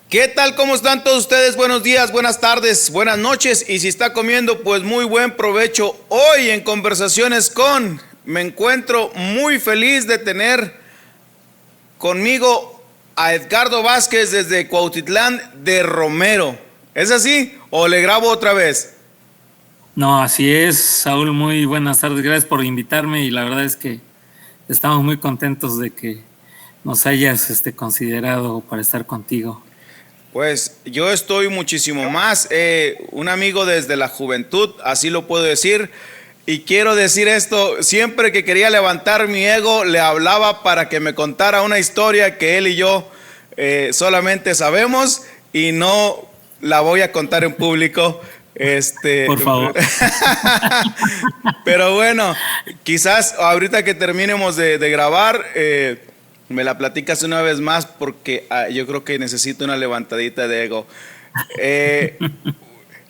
¿Qué tal? ¿Cómo están todos ustedes? Buenos días, buenas tardes, buenas noches. Y si está comiendo, pues muy buen provecho. Hoy en Conversaciones con, me encuentro muy feliz de tener conmigo a Edgardo Vázquez desde Cuautitlán de Romero. ¿Es así? ¿O le grabo otra vez? No, así es, Saúl, muy buenas tardes, gracias por invitarme y la verdad es que estamos muy contentos de que nos hayas considerado para estar contigo. Pues yo estoy muchísimo más, un amigo desde la juventud, así lo puedo decir. Y quiero decir esto, siempre que quería levantar mi ego, le hablaba para que me contara una historia que él y yo solamente sabemos y no la voy a contar en público. Por favor. Pero bueno, quizás ahorita que terminemos de grabar, me la platicas una vez más porque yo creo que necesito una levantadita de ego. Eh,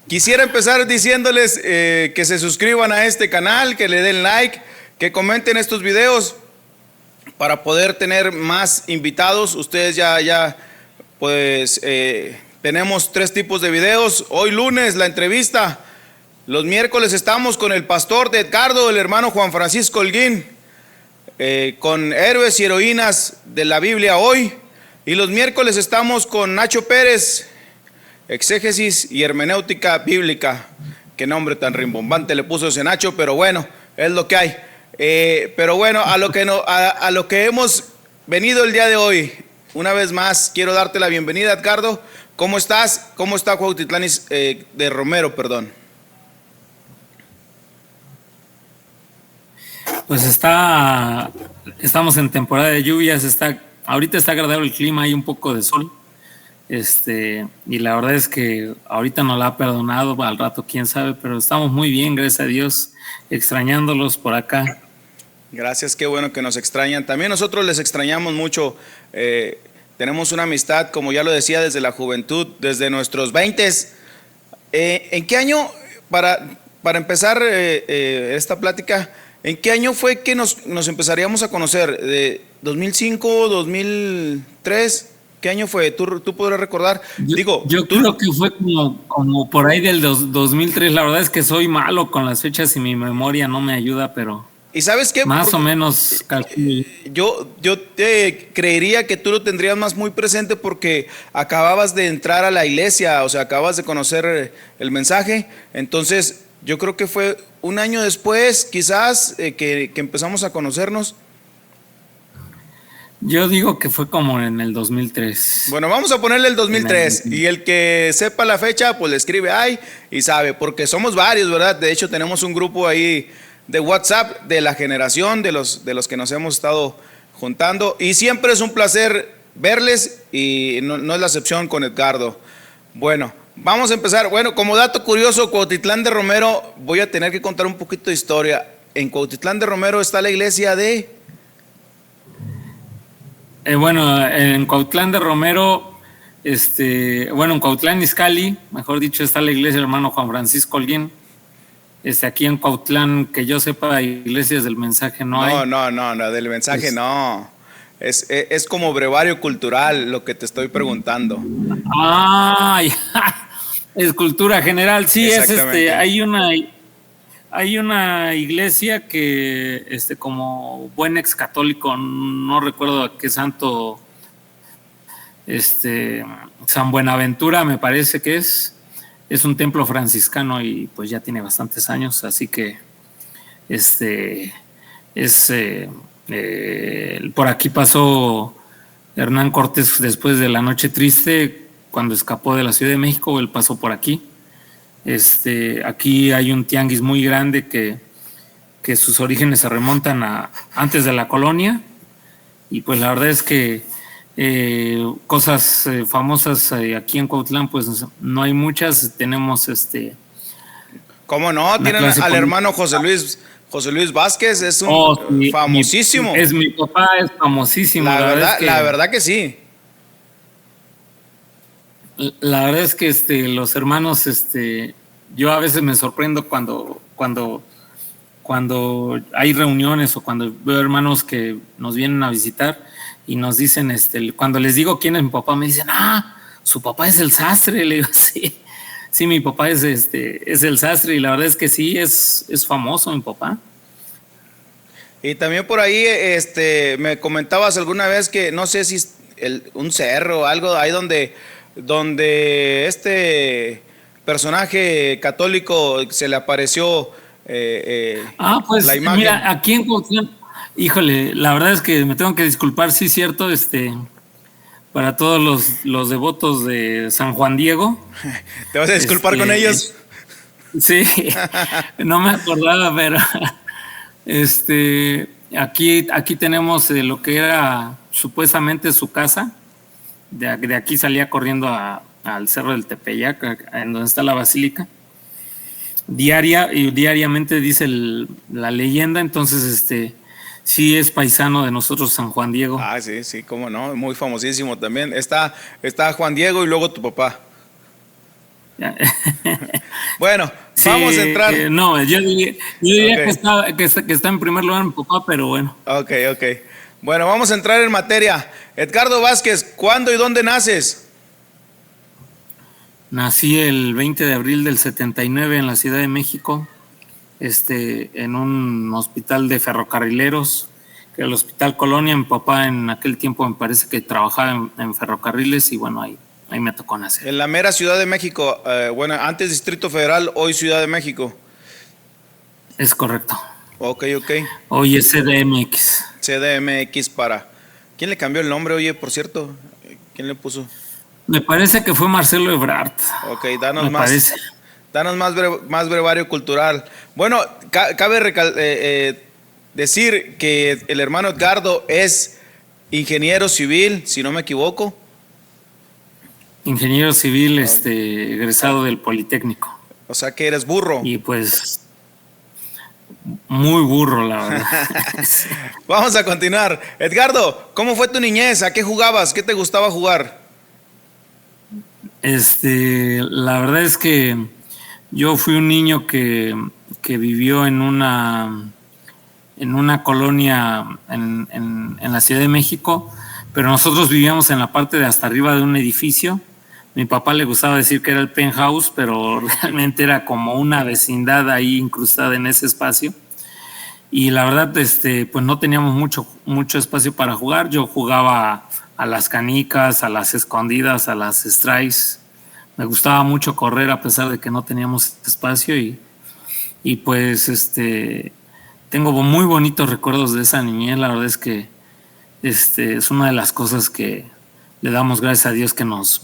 Quisiera empezar diciéndoles que se suscriban a este canal, que le den like, que comenten estos videos para poder tener más invitados. Ustedes pues tenemos 3 tipos de videos. Hoy lunes la entrevista. Los miércoles estamos con el pastor de Edgardo, el hermano Juan Francisco Holguín, con héroes y heroínas de la Biblia hoy. Y los miércoles estamos con Nacho Pérez, exégesis y hermenéutica bíblica. Qué nombre tan rimbombante le puso ese Nacho, pero bueno, es lo que hay. Pero bueno, a lo que hemos venido el día de hoy. Una vez más, quiero darte la bienvenida, Edgardo. ¿Cómo estás? ¿Cómo está Cuautitlán de Romero, perdón? Pues estamos en temporada de lluvias, ahorita está agradable el clima, hay un poco de sol. Y la verdad es que ahorita nos la ha perdonado, al rato quién sabe, pero estamos muy bien, gracias a Dios, extrañándolos por acá. Gracias, qué bueno que nos extrañan. También nosotros les extrañamos mucho. Tenemos una amistad, como ya lo decía, desde la juventud, desde nuestros 20s. ¿En qué año, para empezar esta plática, en qué año fue que nos empezaríamos a conocer? ¿De 2005, 2003? ¿Qué año fue? ¿Tú podrás recordar? Yo creo que fue como por ahí del 2003. La verdad es que soy malo con las fechas y mi memoria no me ayuda, pero ¿y sabes qué? Más o menos calculo. Yo te creería que tú lo tendrías más muy presente porque acababas de entrar a la iglesia, o sea, acabas de conocer el mensaje. Entonces, yo creo que fue un año después, quizás, que empezamos a conocernos. Yo digo que fue como en el 2003. Bueno, vamos a ponerle el 2003 y el que sepa la fecha, pues le escribe ahí y sabe, porque somos varios, ¿verdad? De hecho, tenemos un grupo ahí de WhatsApp de la generación, de los que nos hemos estado juntando, y siempre es un placer verles y no es la excepción con Edgardo. Bueno, vamos a empezar. Bueno, como dato curioso, Cuautitlán de Romero, voy a tener que contar un poquito de historia. En Cuautitlán de Romero está la iglesia de... Bueno, en Cuautlán de Romero, en Cuautlán Izcalli, mejor dicho, está la iglesia del hermano Juan Francisco Holguín. Aquí en Cuautlán, que yo sepa, iglesias del mensaje no hay. No, del mensaje no. Es como brevario cultural lo que te estoy preguntando. Ah, es cultura general, sí, hay una iglesia que, como buen ex católico, no recuerdo a qué santo, San Buenaventura me parece que es un templo franciscano y pues ya tiene bastantes años, así que por aquí pasó Hernán Cortés después de la Noche Triste, cuando escapó de la Ciudad de México, él pasó por aquí. Aquí hay un tianguis muy grande que sus orígenes se remontan a antes de la colonia, y pues la verdad es que cosas famosas aquí en Cuautlán pues no hay muchas. Tenemos ¿Cómo no? Tienen al hermano José Luis Vázquez, es un famosísimo. Mi papá es famosísimo. La verdad que sí. La verdad es que los hermanos, yo a veces me sorprendo cuando hay reuniones o cuando veo hermanos que nos vienen a visitar y nos dicen, cuando les digo quién es mi papá, me dicen, ¿su papá es el sastre? Le digo, sí. Sí, mi papá es el sastre y la verdad es que sí, es famoso mi papá. Y también por ahí me comentabas alguna vez que no sé si un cerro o algo ahí donde este personaje católico se le apareció Pues la imagen. mira, aquí en Cuautitlán, híjole, la verdad es que me tengo que disculpar, sí, cierto, para todos los devotos de San Juan Diego. ¿Te vas a disculpar con ellos? Sí, no me acordaba, pero aquí tenemos lo que era supuestamente su casa. De aquí salía corriendo al Cerro del Tepeyac, en donde está la basílica. Diariamente dice la leyenda, entonces sí es paisano de nosotros San Juan Diego. Ah, sí, sí, cómo no, muy famosísimo también. Está Juan Diego y luego tu papá. Bueno, sí, vamos a entrar. No, yo diría okay, que está en primer lugar mi papá, pero bueno. Ok. Bueno, vamos a entrar en materia. Edgardo Vázquez, ¿cuándo y dónde naces? Nací el 20 de abril del 79 en la Ciudad de México, en un hospital de ferrocarrileros, que era el Hospital Colonia. Mi papá en aquel tiempo me parece que trabajaba en ferrocarriles y bueno, ahí me tocó nacer. En la mera Ciudad de México, bueno, antes Distrito Federal, hoy Ciudad de México. Es correcto. Ok. Hoy es CDMX. CDMX para... ¿Quién le cambió el nombre, oye, por cierto? ¿Quién le puso? Me parece que fue Marcelo Ebrard. Ok, danos más brevario cultural. Bueno, cabe decir que el hermano Edgardo es ingeniero civil, si no me equivoco. Ingeniero civil, egresado del Politécnico. O sea que eres burro. Y pues, muy burro, la verdad. Vamos a continuar. Edgardo, ¿cómo fue tu niñez? ¿A qué jugabas? ¿Qué te gustaba jugar? La verdad es que yo fui un niño que vivió en una colonia en la Ciudad de México, pero nosotros vivíamos en la parte de hasta arriba de un edificio. Mi papá le gustaba decir que era el penthouse, pero realmente era como una vecindad ahí incrustada en ese espacio. Y la verdad, pues no teníamos mucho espacio para jugar. Yo jugaba a las canicas, a las escondidas, a las strikes. Me gustaba mucho correr a pesar de que no teníamos espacio y pues tengo muy bonitos recuerdos de esa niñez. La verdad es que es una de las cosas que le damos gracias a Dios que nos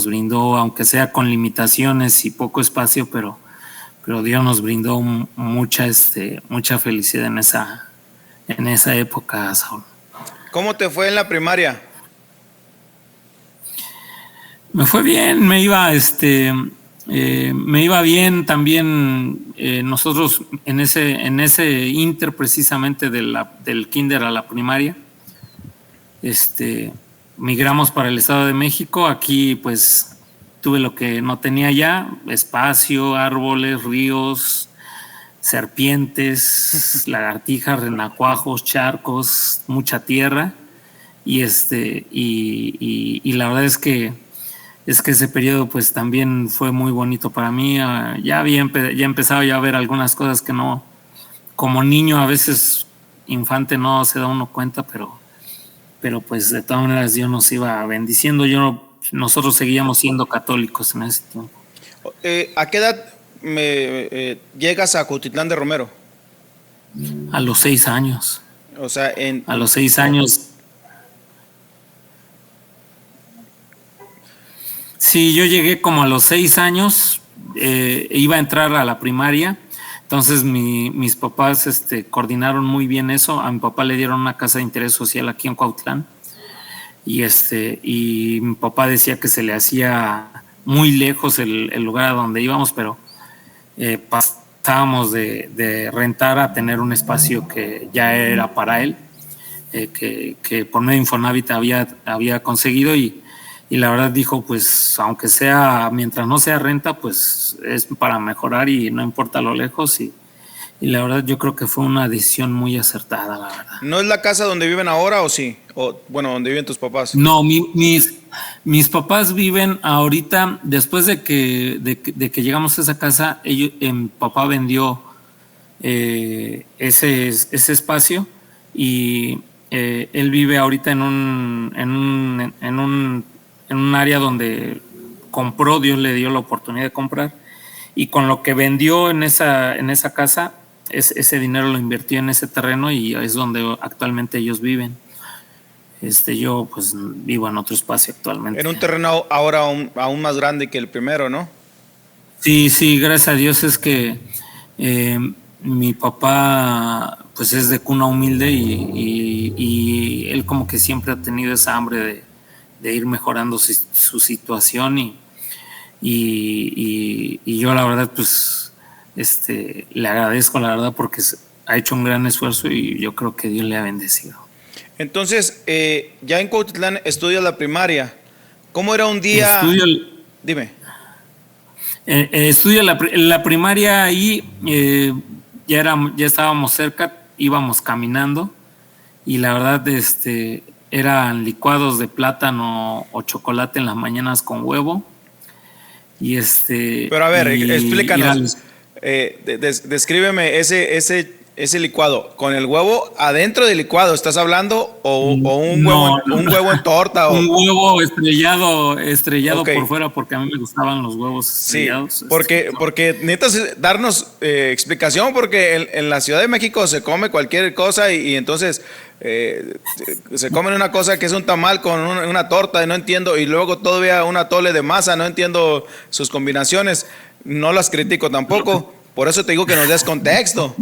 brindó, aunque sea con limitaciones y poco espacio, pero Dios nos brindó mucha felicidad en esa época, Saúl. ¿Cómo te fue en la primaria? Me fue bien, me iba bien también. Nosotros en ese inter precisamente del kinder a la primaria, migramos para el Estado de México. Aquí pues tuve lo que no tenía allá: espacio, árboles, ríos, serpientes, lagartijas, renacuajos, charcos, mucha tierra. Y la verdad es que ese periodo pues también fue muy bonito para mí. Ya empezaba ya a ver algunas cosas que no, como niño a veces infante no se da uno cuenta, pero pues de todas maneras Dios nos iba bendiciendo. Nosotros seguíamos siendo católicos en ese tiempo. ¿A qué edad llegas a Cuautitlán de Romero? A los 6 años. O sea, a los 6 años. Sí, yo llegué como a los 6 años, iba a entrar a la primaria. Entonces mis papás coordinaron muy bien eso. A mi papá le dieron una casa de interés social aquí en Cuautitlán y mi papá decía que se le hacía muy lejos el lugar a donde íbamos, pero pasábamos de rentar a tener un espacio que ya era para él, que por medio de Infonavit había conseguido y la verdad dijo, pues aunque sea, mientras no sea renta, pues es para mejorar y no importa lo lejos. Y la verdad yo creo que fue una decisión muy acertada, la verdad. ¿No es la casa donde viven ahora o sí? O bueno, donde viven tus papás. No, Mis papás viven ahorita, después de que llegamos a esa casa, mi papá vendió ese espacio y él vive ahorita en un área donde compró, Dios le dio la oportunidad de comprar, y con lo que vendió en esa casa, ese dinero lo invirtió en ese terreno y es donde actualmente ellos viven. Yo pues vivo en otro espacio actualmente. En un terreno ahora aún más grande que el primero, ¿no? Sí, sí, gracias a Dios es que mi papá pues es de cuna humilde y él como que siempre ha tenido esa hambre de ir mejorando su situación y yo la verdad pues le agradezco la verdad porque ha hecho un gran esfuerzo y yo creo que Dios le ha bendecido. Entonces, ya en Cuautitlán estudias la primaria. ¿Cómo era un día? Dime. Estudio la primaria ahí, ya estábamos cerca, íbamos caminando y la verdad eran licuados de plátano o chocolate en las mañanas con huevo. Pero a ver, explícanos. Descríbeme ese licuado. ¿Con el huevo adentro del licuado estás hablando? ¿O un huevo en torta? Un huevo estrellado okay. Por fuera, porque a mí me gustaban los huevos estrellados. Sí, porque necesitas darnos explicación, porque en la Ciudad de México se come cualquier cosa y entonces se comen una cosa que es un tamal con una torta y no entiendo, y luego todavía un atole de masa, no entiendo sus combinaciones. No las critico tampoco, por eso te digo que nos des contexto.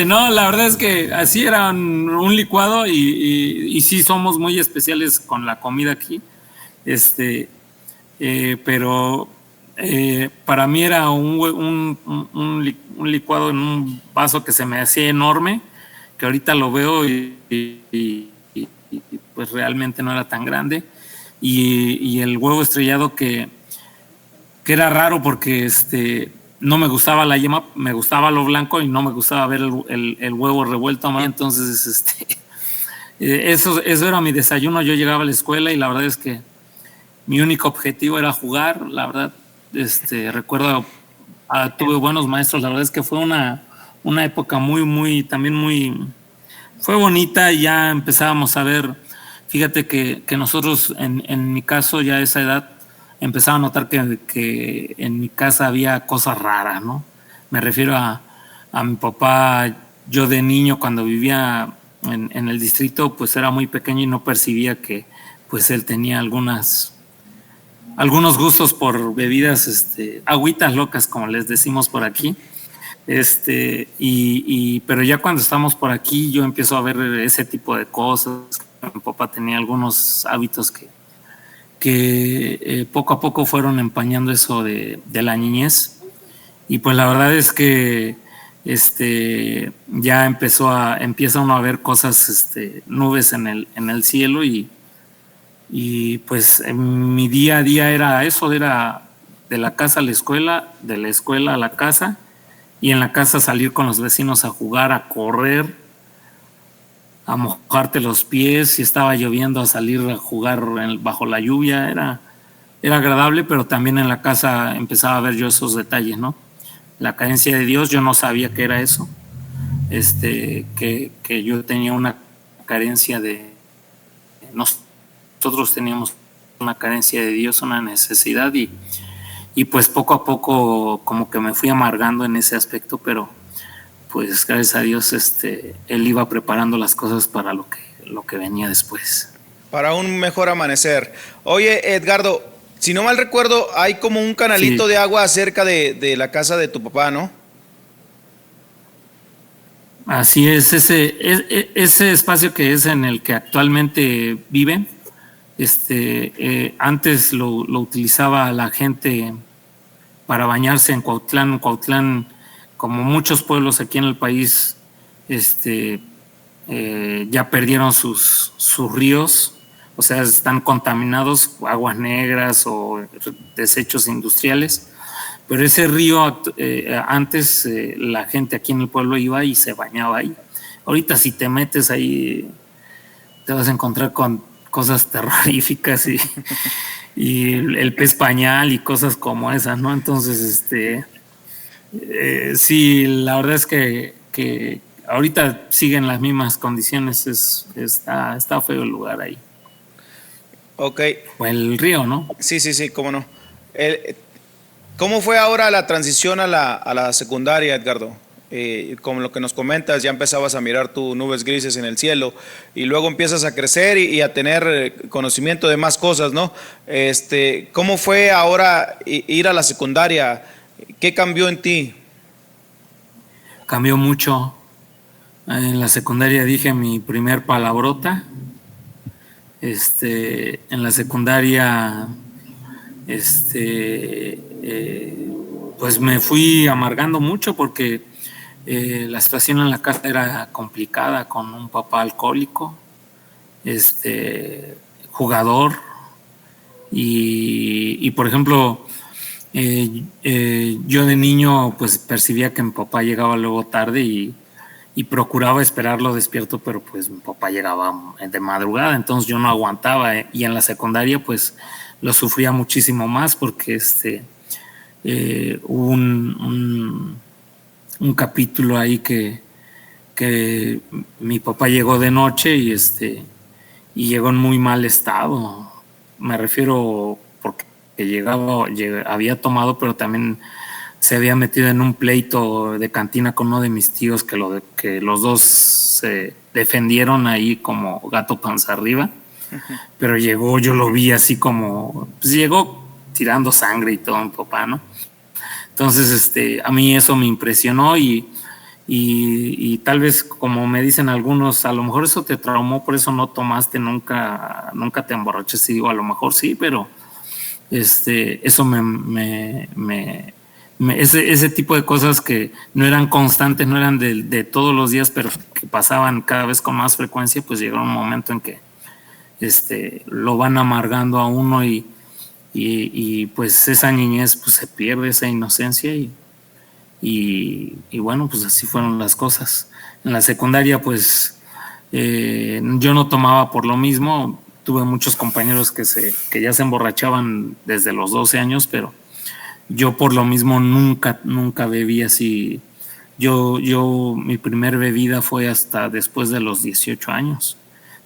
No, la verdad es que así era un licuado y sí somos muy especiales con la comida aquí, pero para mí era un licuado en un vaso que se me hacía enorme, que ahorita lo veo y pues realmente no era tan grande, y el huevo estrellado que era raro porque no me gustaba la yema, me gustaba lo blanco y no me gustaba ver el huevo revuelto a mí. Entonces, eso era mi desayuno. Yo llegaba a la escuela y la verdad es que mi único objetivo era jugar. La verdad, recuerdo, tuve buenos maestros. La verdad es que fue una época fue bonita y ya empezábamos a ver. Fíjate que nosotros, en mi caso, ya a esa edad, empezaba a notar que en mi casa había cosas raras, ¿no? Me refiero a mi papá. Yo de niño, cuando vivía en el distrito, pues era muy pequeño y no percibía que pues él tenía algunos gustos por bebidas, agüitas locas, como les decimos por aquí. Pero ya cuando estamos por aquí, yo empiezo a ver ese tipo de cosas. Mi papá tenía algunos hábitos que poco a poco fueron empañando eso de la niñez, y pues la verdad es que ya empieza uno a ver cosas, nubes en el cielo, y pues mi día a día era eso, era de la casa a la escuela, de la escuela a la casa, y en la casa salir con los vecinos a jugar, a correr, a mojarte los pies, si estaba lloviendo, a salir a jugar bajo la lluvia. Era agradable, pero también en la casa empezaba a ver yo esos detalles, ¿no? La carencia de Dios, yo no sabía que era eso, que yo tenía una carencia nosotros teníamos una carencia de Dios, una necesidad, y pues poco a poco como que me fui amargando en ese aspecto, pero pues gracias a Dios él iba preparando las cosas para lo que venía después. Para un mejor amanecer. Oye, Edgardo, si no mal recuerdo, hay como un canalito de agua cerca de la casa de tu papá, ¿no? Así es, ese espacio que es en el que actualmente viven, antes lo utilizaba la gente para bañarse en Cuautlán. Cuautlán, como muchos pueblos aquí en el país, ya perdieron sus ríos, o sea, están contaminados, aguas negras o desechos industriales, pero ese río antes la gente aquí en el pueblo iba y se bañaba ahí. Ahorita si te metes ahí te vas a encontrar con cosas terroríficas y el pez pañal y cosas como esas, ¿no? Entonces, sí, la verdad es que ahorita siguen las mismas condiciones, está feo el lugar ahí. Ok. O el río, ¿no? Sí, cómo no. ¿Cómo fue ahora la transición a la secundaria, Edgardo? Como lo que nos comentas, ya empezabas a mirar tus nubes grises en el cielo y luego empiezas a crecer y a tener conocimiento de más cosas, ¿no? ¿Cómo fue ahora ir a la secundaria? ¿Qué cambió en ti? Cambió mucho. En la secundaria dije mi primer palabrota. En la secundaria, pues me fui amargando mucho porque la situación en la casa era complicada con un papá alcohólico, jugador y por ejemplo, yo de niño pues percibía que mi papá llegaba luego tarde y procuraba esperarlo despierto, pero pues mi papá llegaba de madrugada, entonces yo no aguantaba, y en la secundaria pues lo sufría muchísimo más porque hubo un capítulo ahí que mi papá llegó de noche y llegó en muy mal estado. Me refiero porque había tomado, pero también se había metido en un pleito de cantina con uno de mis tíos que los dos se defendieron ahí como gato panza arriba. Pero llegó, yo lo vi así como, pues llegó tirando sangre y todo mi papá, ¿no? Entonces, a mí eso me impresionó y tal vez, como me dicen algunos, a lo mejor eso te traumó, por eso no tomaste, nunca te emborrachaste. Digo, a lo mejor sí, pero eso ese tipo de cosas que no eran constantes, no eran de todos los días, pero que pasaban cada vez con más frecuencia, pues llegó un momento en que lo van amargando a uno y pues esa niñez pues se pierde, esa inocencia y bueno, pues así fueron las cosas. En la secundaria pues yo no tomaba por lo mismo, tuve muchos compañeros que ya se emborrachaban desde los 12 años, pero yo por lo mismo nunca bebí así. Mi primer bebida fue hasta después de los 18 años.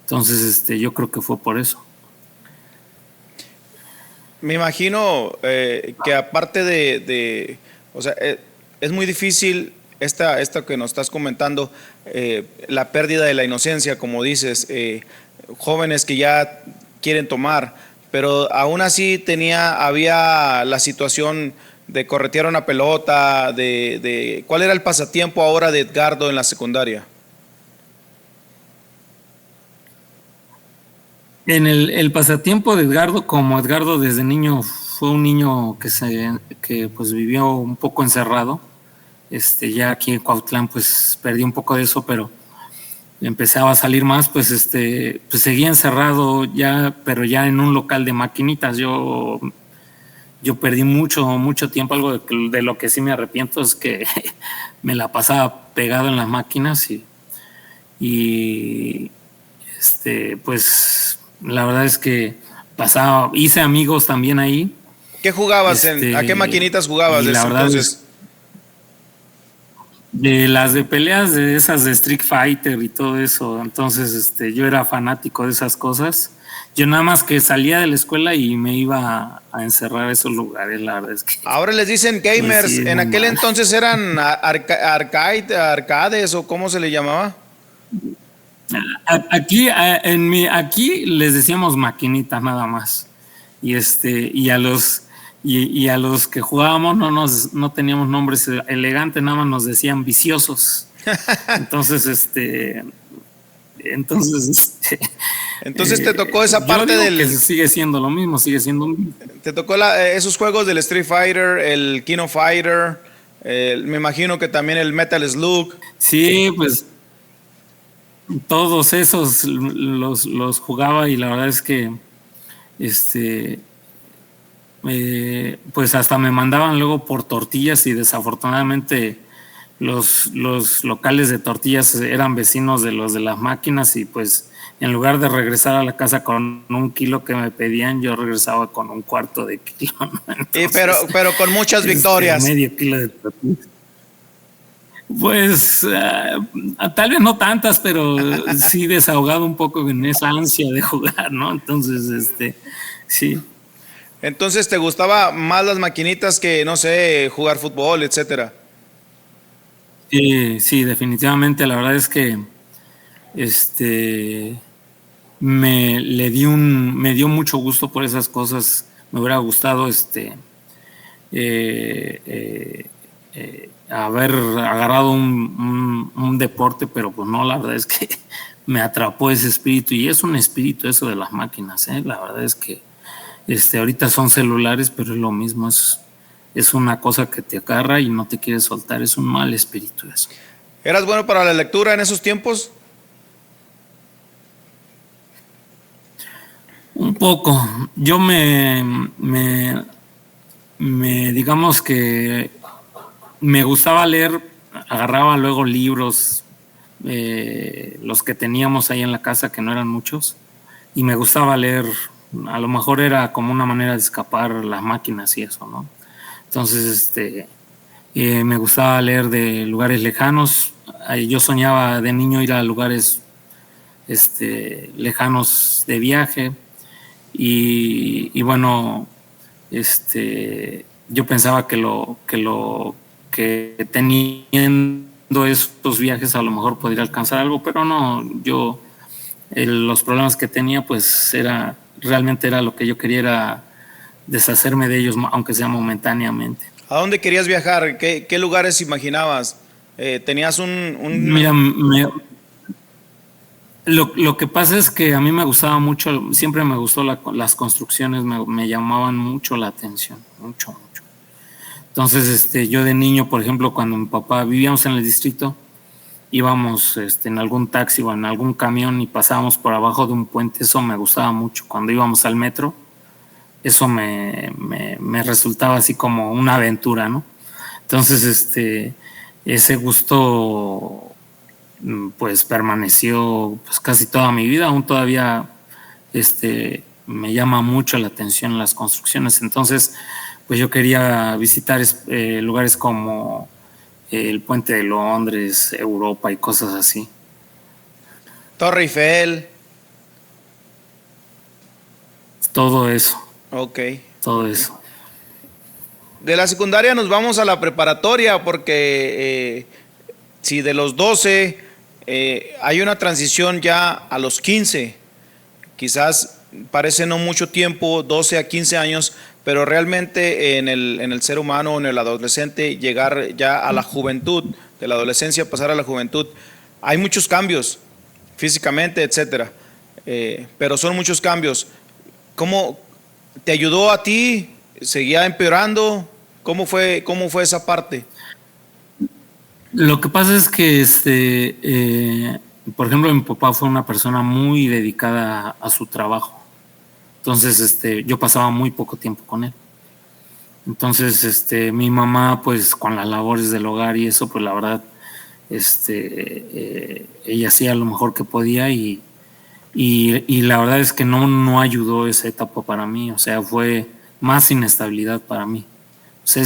Entonces, yo creo que fue por eso. Me imagino que aparte o sea, es muy difícil esta que nos estás comentando, la pérdida de la inocencia, como dices, jóvenes que ya quieren tomar, pero aún así había la situación de corretear una pelota, ¿cuál era el pasatiempo ahora de Edgardo en la secundaria? En el pasatiempo de Edgardo, como Edgardo desde niño fue un niño que pues vivió un poco encerrado, ya aquí en Cuautlán pues perdí un poco de eso, pero empezaba a salir más, pues pues seguía encerrado ya, pero ya en un local de maquinitas. Yo perdí mucho tiempo. Algo de lo que sí me arrepiento es que me la pasaba pegado en las máquinas y pues la verdad es que hice amigos también ahí. ¿Qué jugabas? ¿A qué maquinitas jugabas desde entonces? De las de peleas, de esas de Street Fighter y todo eso. Entonces, yo era fanático de esas cosas. Yo nada más que salía de la escuela y me iba a encerrar a esos lugares, la verdad es que... Ahora les dicen gamers, sí, en aquel entonces eran arcades o ¿cómo se le llamaba? Aquí les decíamos maquinitas nada más. Y a los que jugábamos no teníamos nombres elegantes, nada más nos decían viciosos. Entonces, entonces te tocó esa parte que sigue siendo lo mismo, Te tocó esos juegos del Street Fighter, el King of Fighter, me imagino que también el Metal Slug. Sí, pues todos esos los jugaba y la verdad es que pues hasta me mandaban luego por tortillas y desafortunadamente los locales de tortillas eran vecinos de los de las máquinas y pues en lugar de regresar a la casa con 1 kilo que me pedían, yo regresaba con 1/4 kilo, ¿no? Entonces, Pero con muchas victorias. medio kilo de tortillas. Pues tal vez no tantas, pero sí desahogado un poco en esa ansia de jugar, ¿no? Entonces, sí. Entonces, ¿te gustaba más las maquinitas que, no sé, jugar fútbol, etcétera? Sí, definitivamente. La verdad es que me dio mucho gusto por esas cosas. Me hubiera gustado haber agarrado un deporte, pero pues no, la verdad es que me atrapó ese espíritu, y es un espíritu eso de las máquinas, ¿eh? La verdad es que ahorita son celulares, pero es lo mismo, es una cosa que te agarra y no te quiere soltar, es un mal espíritu eso. ¿Eras bueno para la lectura en esos tiempos? Un poco. Yo digamos que me gustaba leer, agarraba luego libros, los que teníamos ahí en la casa, que no eran muchos, y me gustaba leer. A lo mejor era como una manera de escapar las máquinas y eso, ¿no? Entonces, me gustaba leer de lugares lejanos. Yo soñaba de niño ir a lugares lejanos de viaje, y bueno, yo pensaba que teniendo estos viajes a lo mejor podría alcanzar algo, pero no. Los problemas que tenía, pues realmente era lo que yo quería, era deshacerme de ellos, aunque sea momentáneamente. ¿A dónde querías viajar? ¿Qué lugares imaginabas? ¿Tenías Mira, lo que pasa es que a mí me gustaba mucho, siempre me gustó las construcciones, me llamaban mucho la atención, mucho, mucho. Entonces, yo de niño, por ejemplo, cuando mi papá, vivíamos en el distrito, íbamos en algún taxi o en algún camión y pasábamos por abajo de un puente, eso me gustaba mucho. Cuando íbamos al metro, eso me resultaba así como una aventura, ¿no? Entonces, ese gusto pues permaneció pues casi toda mi vida. Aún todavía me llama mucho la atención las construcciones. Entonces, pues yo quería visitar lugares como el Puente de Londres, Europa y cosas así. Torre Eiffel? Todo eso. Ok. Todo eso. De la secundaria nos vamos a la preparatoria, porque si de los 12 hay una transición ya a los 15, quizás parece no mucho tiempo, 12 a 15 años, pero realmente en el ser humano, en el adolescente, llegar ya a la juventud, de la adolescencia pasar a la juventud, hay muchos cambios físicamente, etcétera, pero son muchos cambios. ¿Cómo te ayudó a ti? ¿Seguía empeorando? ¿Cómo fue esa parte? Lo que pasa es que, por ejemplo, mi papá fue una persona muy dedicada a su trabajo. Entonces, yo pasaba muy poco tiempo con él. Entonces, mi mamá, pues, con las labores del hogar y eso, pues, la verdad, ella hacía lo mejor que podía, y la verdad es que no ayudó esa etapa para mí. O sea, fue más inestabilidad para mí. O sea,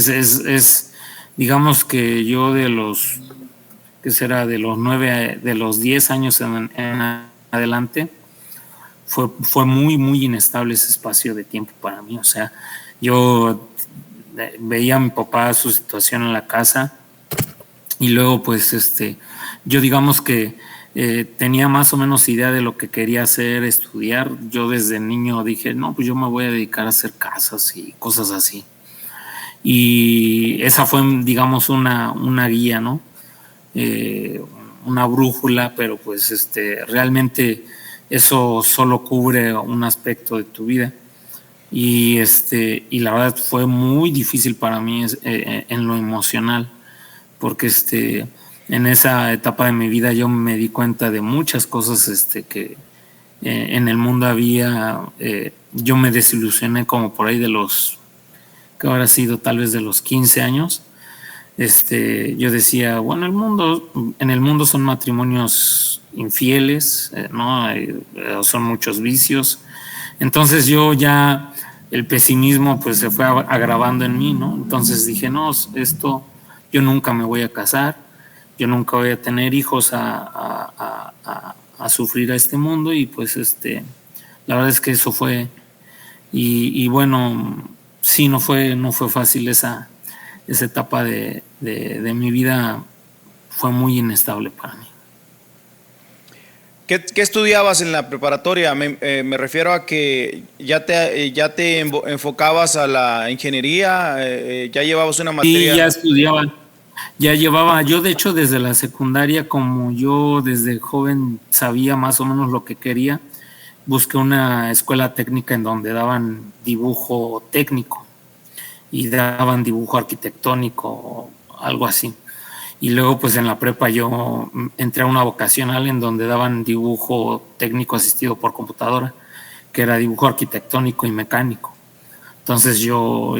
digamos que yo de los 9, de los 10 años en adelante, fue muy, muy inestable ese espacio de tiempo para mí. O sea, yo veía a mi papá, su situación en la casa, y luego pues yo digamos que tenía más o menos idea de lo que quería hacer, estudiar. Yo desde niño dije, no, pues yo me voy a dedicar a hacer casas y cosas así. Y esa fue, digamos, una guía, ¿no? Una brújula, pero pues realmente eso solo cubre un aspecto de tu vida. Y la verdad fue muy difícil para mí en lo emocional, porque en esa etapa de mi vida yo me di cuenta de muchas cosas que en el mundo había. Yo me desilusioné como por ahí que habrá sido tal vez de los 15 años. Yo decía, bueno, en el mundo son matrimonios infieles, ¿no? Son muchos vicios. Entonces yo ya el pesimismo pues se fue agravando en mí, ¿no? Entonces dije, no, esto, yo nunca me voy a casar, yo nunca voy a tener hijos a sufrir a este mundo, y pues la verdad es que eso fue, y bueno, sí, no fue fácil esa etapa de mi vida, fue muy inestable para mí. ¿Qué estudiabas en la preparatoria? Me refiero a que ya te enfocabas a la ingeniería, ya llevabas una materia. Sí, ya estudiaba, ya llevaba, yo de hecho desde la secundaria, como yo desde joven sabía más o menos lo que quería, busqué una escuela técnica en donde daban dibujo técnico y daban dibujo arquitectónico, algo así. Y luego pues en la prepa yo entré a una vocacional en donde daban dibujo técnico asistido por computadora, que era dibujo arquitectónico y mecánico. Entonces yo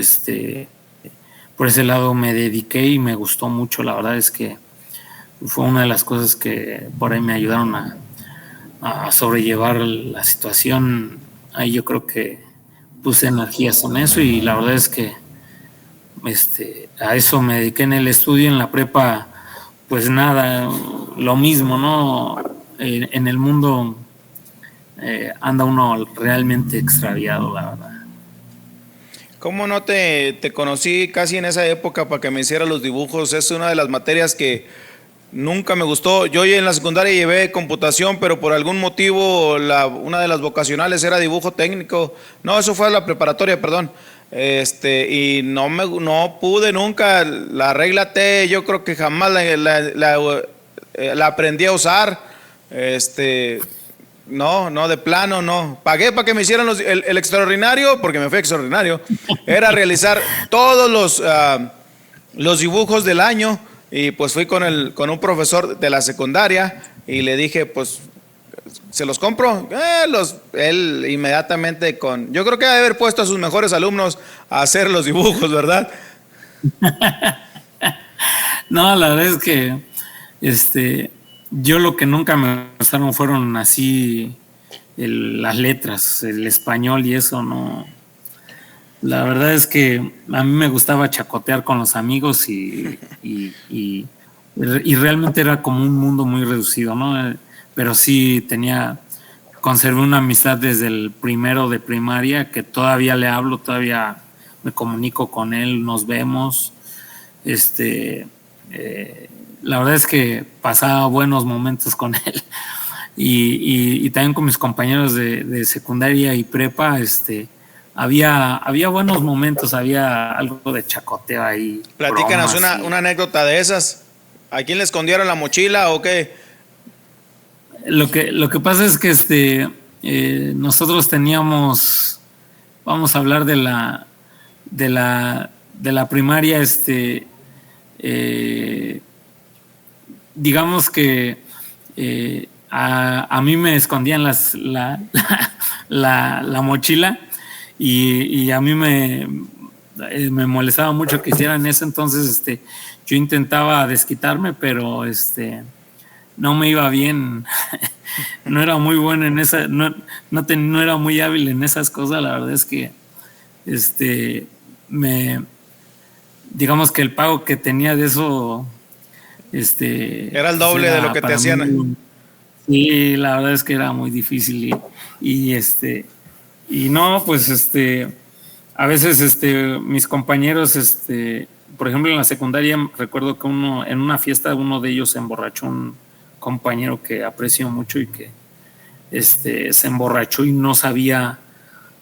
por ese lado me dediqué y me gustó mucho. La verdad es que fue una de las cosas que por ahí me ayudaron a sobrellevar la situación. Ahí yo creo que puse energías en eso, y la verdad es que a eso me dediqué en el estudio. En la prepa pues nada, lo mismo, ¿no? En el mundo anda uno realmente extraviado, la verdad. ¿Cómo no te conocí casi en esa época para que me hicieras los dibujos? Es una de las materias que nunca me gustó. Yo en la secundaria llevé computación, pero por algún motivo una de las vocacionales era dibujo técnico. No, eso fue la preparatoria, perdón. Y no pude nunca. La regla T, yo creo que jamás la aprendí a usar. No, de plano no. Pagué para que me hicieran el extraordinario, porque me fui extraordinario. Era realizar todos los dibujos del año. Y pues fui con un profesor de la secundaria y le dije, pues, ¿se los compro? Él inmediatamente yo creo que debe haber puesto a sus mejores alumnos a hacer los dibujos, ¿verdad? No, la verdad es que yo lo que nunca me gustaron fueron así las letras, el español y eso, no. La verdad es que a mí me gustaba chacotear con los amigos y realmente era como un mundo muy reducido, ¿no? Pero sí conservé una amistad desde el primero de primaria, que todavía le hablo, todavía me comunico con él, nos vemos. La verdad es que pasaba buenos momentos con él, y también con mis compañeros de secundaria y prepa. Había buenos momentos, había algo de chacoteo ahí. Platícanos una anécdota de esas. ¿A quién le escondieron la mochila o qué? Lo que pasa es que nosotros teníamos, vamos a hablar de la primaria, digamos que a mí me escondían la mochila, y a mí me molestaba mucho que hicieran eso. Entonces yo intentaba desquitarme, pero no me iba bien. No era muy bueno en esa, no era muy hábil en esas cosas. La verdad es que digamos que el pago que tenía de eso era el doble de lo que te hacían. Sí, la verdad es que era muy difícil, y no, pues a veces mis compañeros, por ejemplo en la secundaria recuerdo que en una fiesta uno de ellos se emborrachó, un compañero que aprecio mucho, y que se emborrachó y no sabía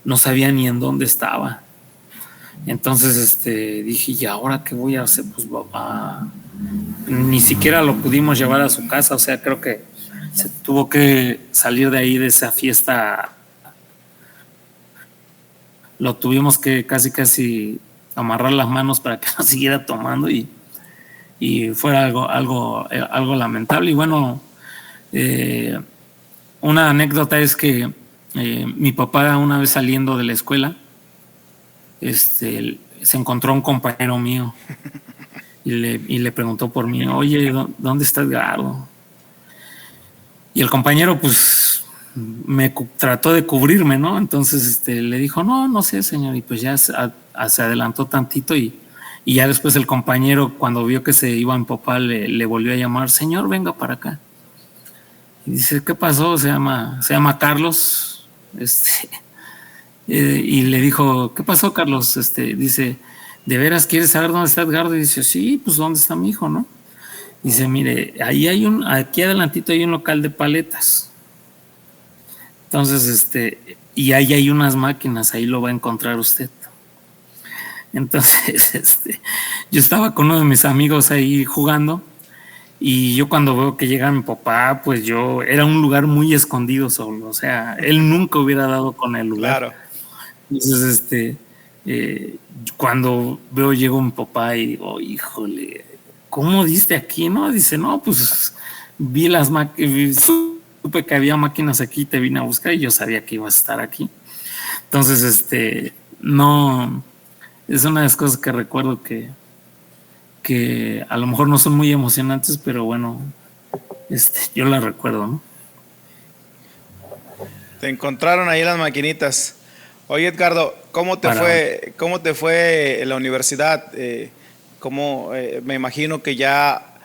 ni en dónde estaba. Entonces dije, ¿y ahora qué voy a hacer? Pues ni siquiera lo pudimos llevar a su casa. O sea, creo que se tuvo que salir de ahí, de esa fiesta. Lo tuvimos que casi amarrar las manos para que no siguiera tomando, y fuera algo lamentable. Y bueno, una anécdota es que mi papá, una vez saliendo de la escuela, se encontró un compañero mío y le preguntó por mí. Oye, ¿dónde está Edgardo? Y el compañero, pues, trató de cubrirme, ¿no? Entonces le dijo, no sé, señor. Y pues ya se adelantó tantito y ya después el compañero, cuando vio que se iba a empopar, le volvió a llamar, señor, venga para acá. Y dice, ¿qué pasó? Se llama Carlos. Y le dijo, ¿qué pasó, Carlos? Dice, ¿de veras quieres saber dónde está Edgardo? Y dice, sí, pues ¿dónde está mi hijo, no? Dice, mire, aquí adelantito hay un local de paletas. Entonces, y ahí hay unas máquinas, ahí lo va a encontrar usted. Entonces, yo estaba con uno de mis amigos ahí jugando y yo cuando veo que llega mi papá, pues era un lugar muy escondido solo, o sea, él nunca hubiera dado con el lugar. Claro. Entonces, cuando llegó mi papá y digo, híjole, ¿cómo diste aquí? No, dice, no, pues vi las máquinas, supe que había máquinas aquí, te vine a buscar y yo sabía que ibas a estar aquí. Entonces, no, es una de las cosas que recuerdo que a lo mejor no son muy emocionantes, pero bueno, yo las recuerdo, ¿no? Te encontraron ahí las maquinitas. Oye, Edgardo, ¿cómo te fue en la universidad? Me imagino que ya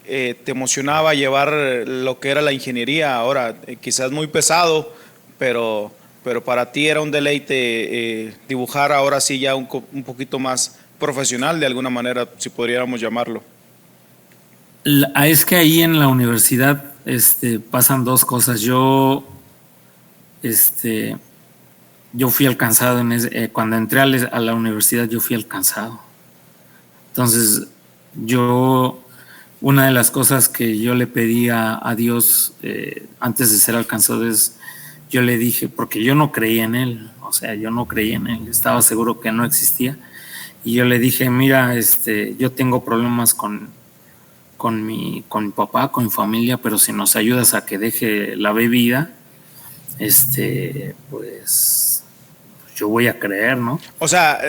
te emocionaba llevar lo que era la ingeniería ahora, quizás muy pesado, pero para ti era un deleite dibujar ahora sí ya un poquito más profesional de alguna manera, si podríamos llamarlo. Es que ahí en la universidad pasan dos cosas. Yo fui alcanzado cuando entré a la universidad, yo fui alcanzado. Entonces, una de las cosas que yo le pedí a Dios antes de ser alcanzado es, yo le dije, porque yo no creía en él, o sea, yo no creía en él, estaba seguro que no existía. Y yo le dije, mira, yo tengo problemas con mi papá, con mi familia, pero si nos ayudas a que deje la bebida, pues yo voy a creer, ¿no? O sea,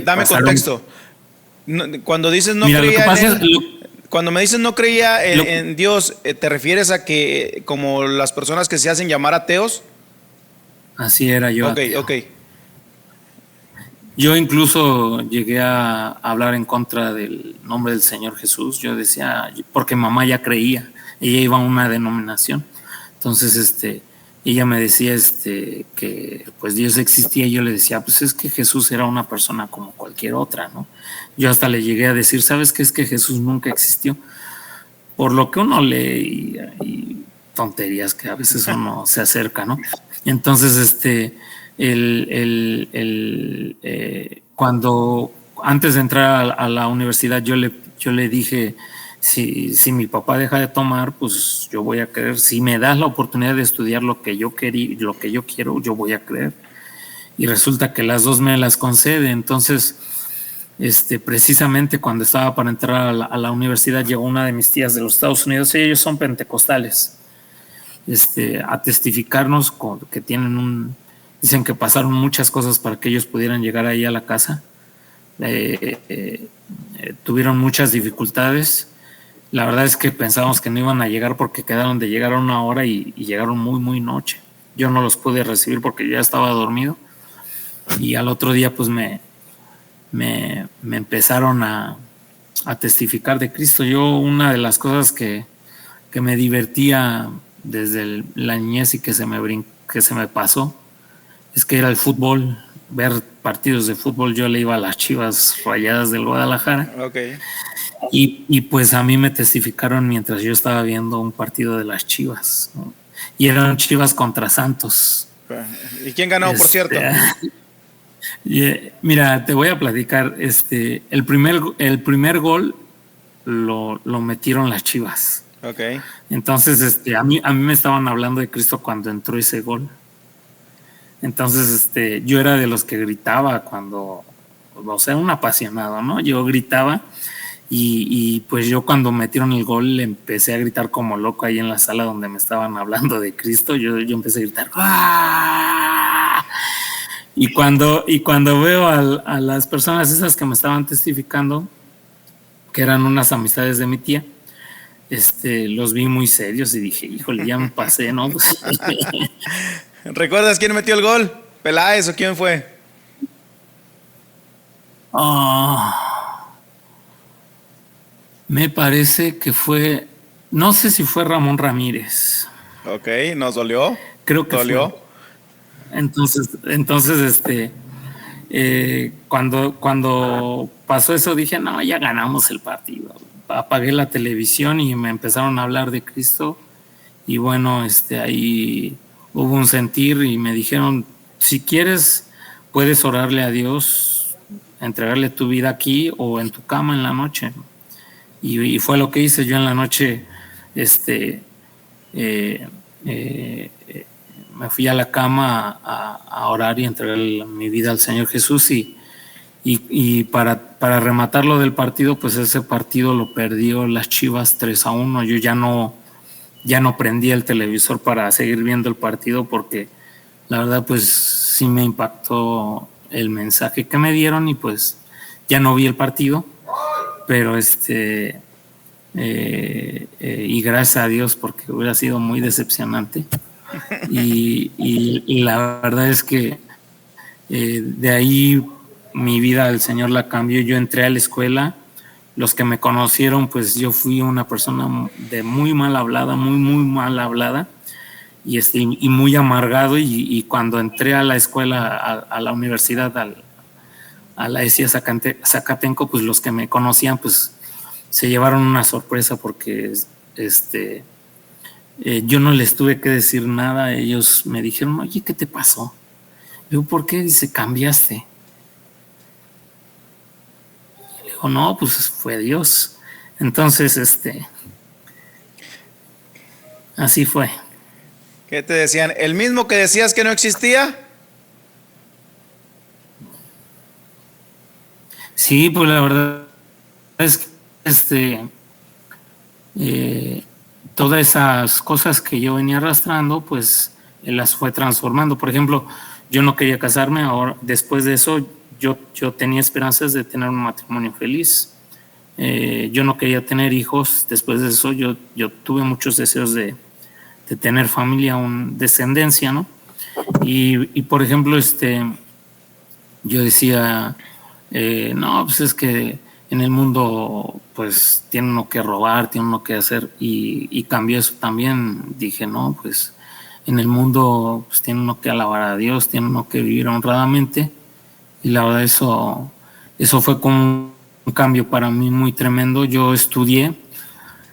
dame contexto. Cuando dices no creía cuando me dices no creía en Dios, ¿te refieres a que como las personas que se hacen llamar ateos? Así era yo. Ok. Yo incluso llegué a hablar en contra del nombre del Señor Jesús. Yo decía, porque mamá ya creía, ella iba a una denominación. Entonces, ella me decía que pues Dios existía y yo le decía, pues es que Jesús era una persona como cualquier otra, ¿no? Yo hasta le llegué a decir, ¿sabes qué? Es que Jesús nunca existió. Por lo que uno lee y tonterías que a veces uno se acerca, ¿no? Entonces, cuando antes de entrar a la universidad yo le dije, si mi papá deja de tomar, pues yo voy a creer. Si me das la oportunidad de estudiar lo que yo quiero, yo voy a creer. Y resulta que las dos me las concede. Entonces, precisamente cuando estaba para entrar a la universidad, llegó una de mis tías de los Estados Unidos, y ellos son pentecostales, a testificarnos que dicen que pasaron muchas cosas para que ellos pudieran llegar ahí a la casa. Tuvieron muchas dificultades. La verdad es que pensábamos que no iban a llegar porque quedaron de llegar a una hora y llegaron muy, muy noche. Yo no los pude recibir porque ya estaba dormido. Y al otro día pues me empezaron a testificar de Cristo. Una de las cosas que me divertía desde la niñez y que se me pasó es que era el fútbol, ver partidos de fútbol. Yo le iba a las Chivas Rayadas del Guadalajara. Okay. Y pues a mí me testificaron mientras yo estaba viendo un partido de las Chivas, ¿no? Y eran Chivas contra Santos. ¿Y quién ganó, por cierto? Mira, te voy a platicar. El primer gol lo metieron las Chivas. Okay. Entonces, a mí me estaban hablando de Cristo cuando entró ese gol. Entonces, yo era de los que gritaba cuando, o sea, un apasionado, ¿no? Yo gritaba y pues yo cuando metieron el gol empecé a gritar como loco ahí en la sala donde me estaban hablando de Cristo. Yo empecé a gritar ¡ah! Y cuando veo a las personas esas que me estaban testificando, que eran unas amistades de mi tía, los vi muy serios y dije, híjole, ya me pasé, ¿no? Pues, ¿Recuerdas quién metió el gol? ¿Peláez o quién fue? Me parece que fue, no sé si fue Ramón Ramírez. Ok, ¿nos dolió? Creo que ¿Dolió? fue. Entonces, cuando pasó eso dije, no, ya ganamos el partido. Apagué la televisión y me empezaron a hablar de Cristo y bueno, ahí hubo un sentir y me dijeron, si quieres, puedes orarle a Dios, entregarle tu vida aquí o en tu cama en la noche. Y fue lo que hice yo en la noche, me fui a la cama a orar y entregar mi vida al Señor Jesús y para rematar lo del partido, pues ese partido lo perdió las Chivas 3-1. Yo ya no prendí el televisor para seguir viendo el partido porque la verdad pues sí me impactó el mensaje que me dieron y pues ya no vi el partido, pero y gracias a Dios porque hubiera sido muy decepcionante y la verdad es que de ahí mi vida el Señor la cambió. Yo entré a la escuela, los que me conocieron pues yo fui una persona de muy mal hablada, muy mal hablada y muy amargado y cuando entré a la escuela, a la universidad, a la ESIA Zacatenco, pues los que me conocían pues se llevaron una sorpresa porque yo no les tuve que decir nada. Ellos me dijeron, oye, ¿qué te pasó? Yo, ¿por qué? Dice, cambiaste. Le digo, no, pues fue Dios. Entonces, así fue. ¿Qué te decían? ¿El mismo que decías que no existía? Sí, pues la verdad es que todas esas cosas que yo venía arrastrando, pues él las fue transformando. Por ejemplo, yo no quería casarme, ahora después de eso yo tenía esperanzas de tener un matrimonio feliz. Yo no quería tener hijos, después de eso yo tuve muchos deseos de tener familia, descendencia, ¿no? Y por ejemplo, yo decía, no, pues es que en el mundo pues tiene uno que robar, tiene uno que hacer y cambió eso también. Dije, no, pues en el mundo pues tiene uno que alabar a Dios, tiene uno que vivir honradamente y la verdad eso fue como un cambio para mí muy tremendo. Yo estudié,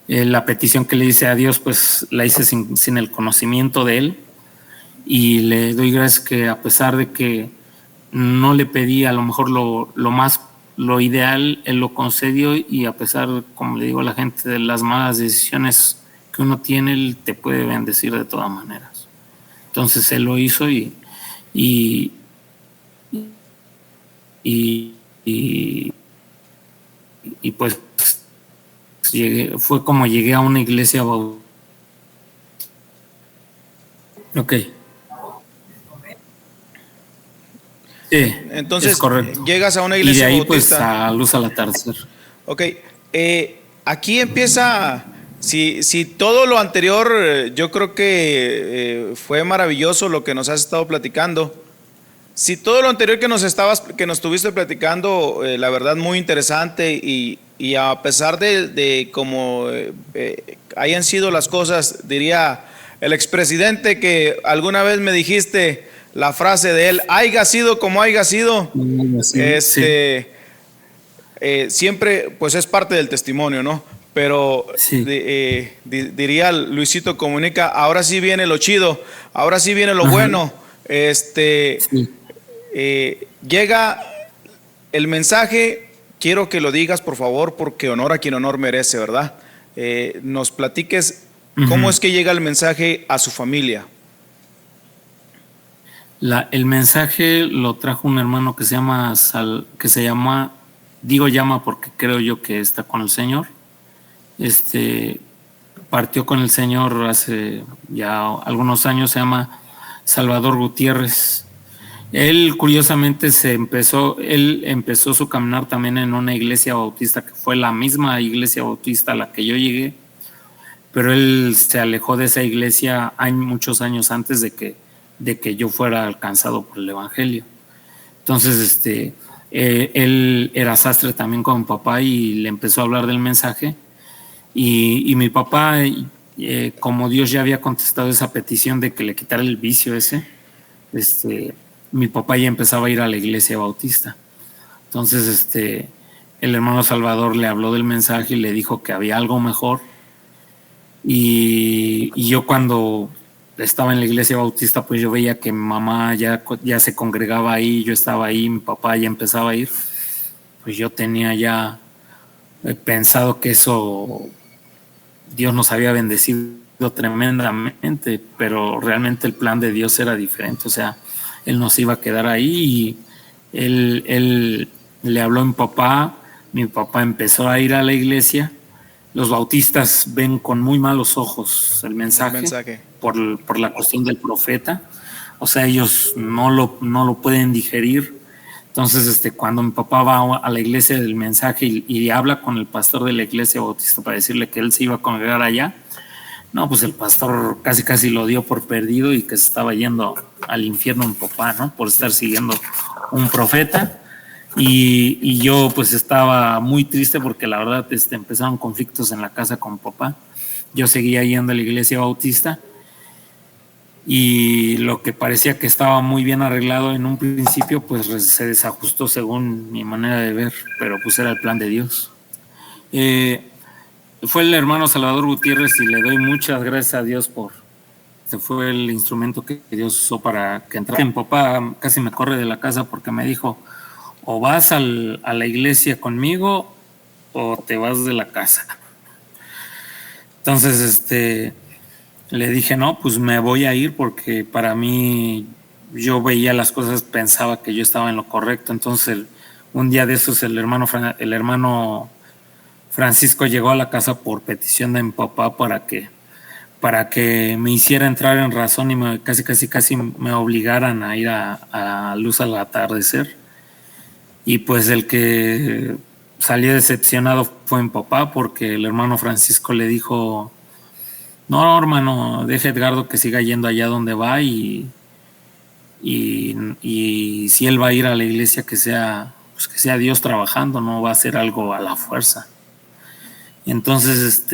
la petición que le hice a Dios pues la hice sin el conocimiento de Él y le doy gracias que a pesar de que no le pedí a lo mejor lo ideal, Él lo concedió y a pesar, como le digo a la gente, de las malas decisiones que uno tiene, Él te puede bendecir de todas maneras. Entonces Él lo hizo y pues fue como llegué a una iglesia bautista. Ok. Sí, entonces, es correcto. llegas a una iglesia y de ahí, bautista. Pues, a luz al atardecer. Ok, aquí empieza, si todo lo anterior, yo creo que fue maravilloso lo que nos has estado platicando. Si todo lo anterior que nos estuviste platicando, la verdad muy interesante y a pesar de cómo hayan sido las cosas, diría el expresidente que alguna vez me dijiste la frase de él, haya sido como haya sido, Sí. siempre pues es parte del testimonio, ¿no? Pero Sí. diría Luisito Comunica, ahora sí viene lo chido, ahora sí viene lo Ajá. bueno. Sí. Llega el mensaje, quiero que lo digas por favor, porque honor a quien honor merece, ¿verdad? Nos platiques cómo es que llega el mensaje a su familia. El mensaje lo trajo un hermano que se llama, digo llama porque creo yo que está con el Señor. Partió con el Señor hace ya algunos años, se llama Salvador Gutiérrez. Él curiosamente él empezó su caminar también en una iglesia bautista que fue la misma iglesia bautista a la que yo llegué, pero él se alejó de esa iglesia muchos años antes de que yo fuera alcanzado por el Evangelio. Entonces, él era sastre también con mi papá y le empezó a hablar del mensaje. Y mi papá, como Dios ya había contestado esa petición de que le quitara el vicio ese, mi papá ya empezaba a ir a la iglesia bautista. Entonces, el hermano Salvador le habló del mensaje y le dijo que había algo mejor. Y yo cuando estaba en la iglesia bautista, pues yo veía que mi mamá ya se congregaba ahí, yo estaba ahí, mi papá ya empezaba a ir. Pues yo tenía ya pensado que eso Dios nos había bendecido tremendamente, pero realmente el plan de Dios era diferente. O sea, Él nos iba a quedar ahí y él le habló a mi papá empezó a ir a la iglesia. Los bautistas ven con muy malos ojos el mensaje. Por la cuestión del profeta. O sea, ellos no lo pueden digerir. Entonces, cuando mi papá va a la iglesia del mensaje y habla con el pastor de la iglesia bautista para decirle que él se iba a congregar allá, no, pues el pastor casi lo dio por perdido y que se estaba yendo al infierno mi papá, ¿no? Por estar siguiendo un profeta. Y yo pues estaba muy triste porque la verdad empezaron conflictos en la casa con mi papá. Yo seguía yendo a la iglesia bautista y lo que parecía que estaba muy bien arreglado en un principio pues se desajustó según mi manera de ver, pero pues era el plan de Dios. Fue el hermano Salvador Gutiérrez y le doy muchas gracias a Dios fue el instrumento que Dios usó para que entrara. Mi papá casi me corre de la casa porque me dijo: o vas a la iglesia conmigo o te vas de la casa. Entonces, le dije, no, pues me voy a ir porque para mí yo veía las cosas, pensaba que yo estaba en lo correcto. Entonces, un día de esos el hermano Francisco llegó a la casa por petición de mi papá para que me hiciera entrar en razón y casi me obligaran a ir a luz al atardecer. Y pues el que salió decepcionado fue mi papá porque el hermano Francisco le dijo: no, hermano, deje a Edgardo que siga yendo allá donde va y si él va a ir a la iglesia que sea Dios trabajando, no va a hacer algo a la fuerza. Y entonces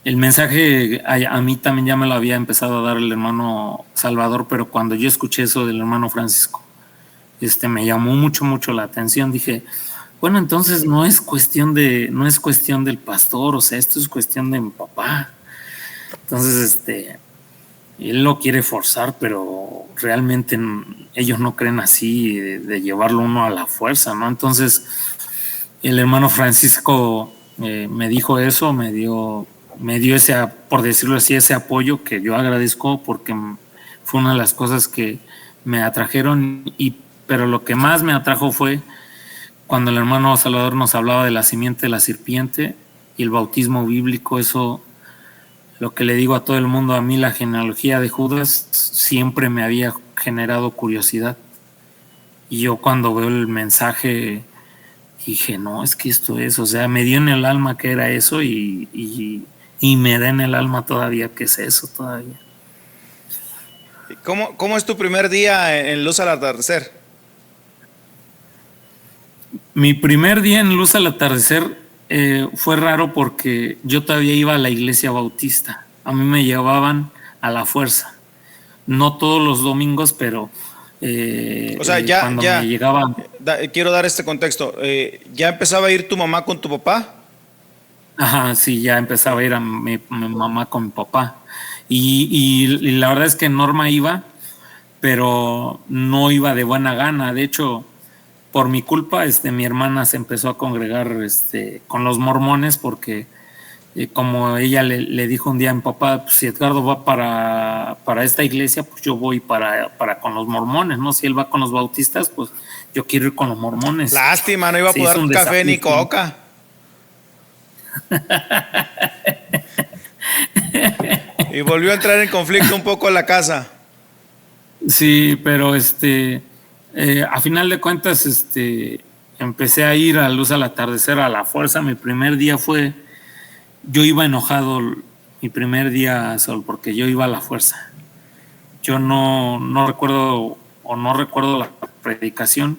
el mensaje a mí también ya me lo había empezado a dar el hermano Salvador, pero cuando yo escuché eso del hermano Francisco, me llamó mucho la atención. Dije, bueno, entonces no es cuestión del pastor, o sea, esto es cuestión de mi papá. Entonces, él lo quiere forzar, pero realmente ellos no creen así de llevarlo uno a la fuerza, ¿no? Entonces, el hermano Francisco me dijo eso, me dio ese, por decirlo así, ese apoyo que yo agradezco porque fue una de las cosas que me atrajeron, pero lo que más me atrajo fue cuando el hermano Salvador nos hablaba de la simiente de la serpiente y el bautismo bíblico. Eso, lo que le digo a todo el mundo, a mí la genealogía de Judas siempre me había generado curiosidad. Y yo cuando veo el mensaje dije, no, es que esto es, o sea, me dio en el alma que era eso y me da en el alma todavía que es eso todavía. ¿Cómo es tu primer día en Luz al Atardecer? Mi primer día en Luz al Atardecer fue raro porque yo todavía iba a la iglesia bautista. A mí me llevaban a la fuerza. No todos los domingos, pero o sea, cuando me llegaban... quiero dar este contexto. ¿Ya empezaba a ir tu mamá con tu papá? Ajá, sí, ya empezaba a ir a mi mamá con mi papá. Y la verdad es que Norma iba, pero no iba de buena gana. De hecho, por mi culpa, mi hermana se empezó a congregar con los mormones porque como ella le dijo un día a mi papá, pues, si Edgardo va para esta iglesia, pues yo voy para con los mormones, ¿no? Si él va con los bautistas, pues yo quiero ir con los mormones. Lástima, no iba a poder café ni coca. Y volvió a entrar en conflicto un poco en la casa. Sí, pero a final de cuentas, empecé a ir a Luz al Atardecer a la fuerza. Mi primer día fue yo iba enojado mi primer día, Sol, porque yo iba a la fuerza. Yo no recuerdo o no recuerdo la predicación,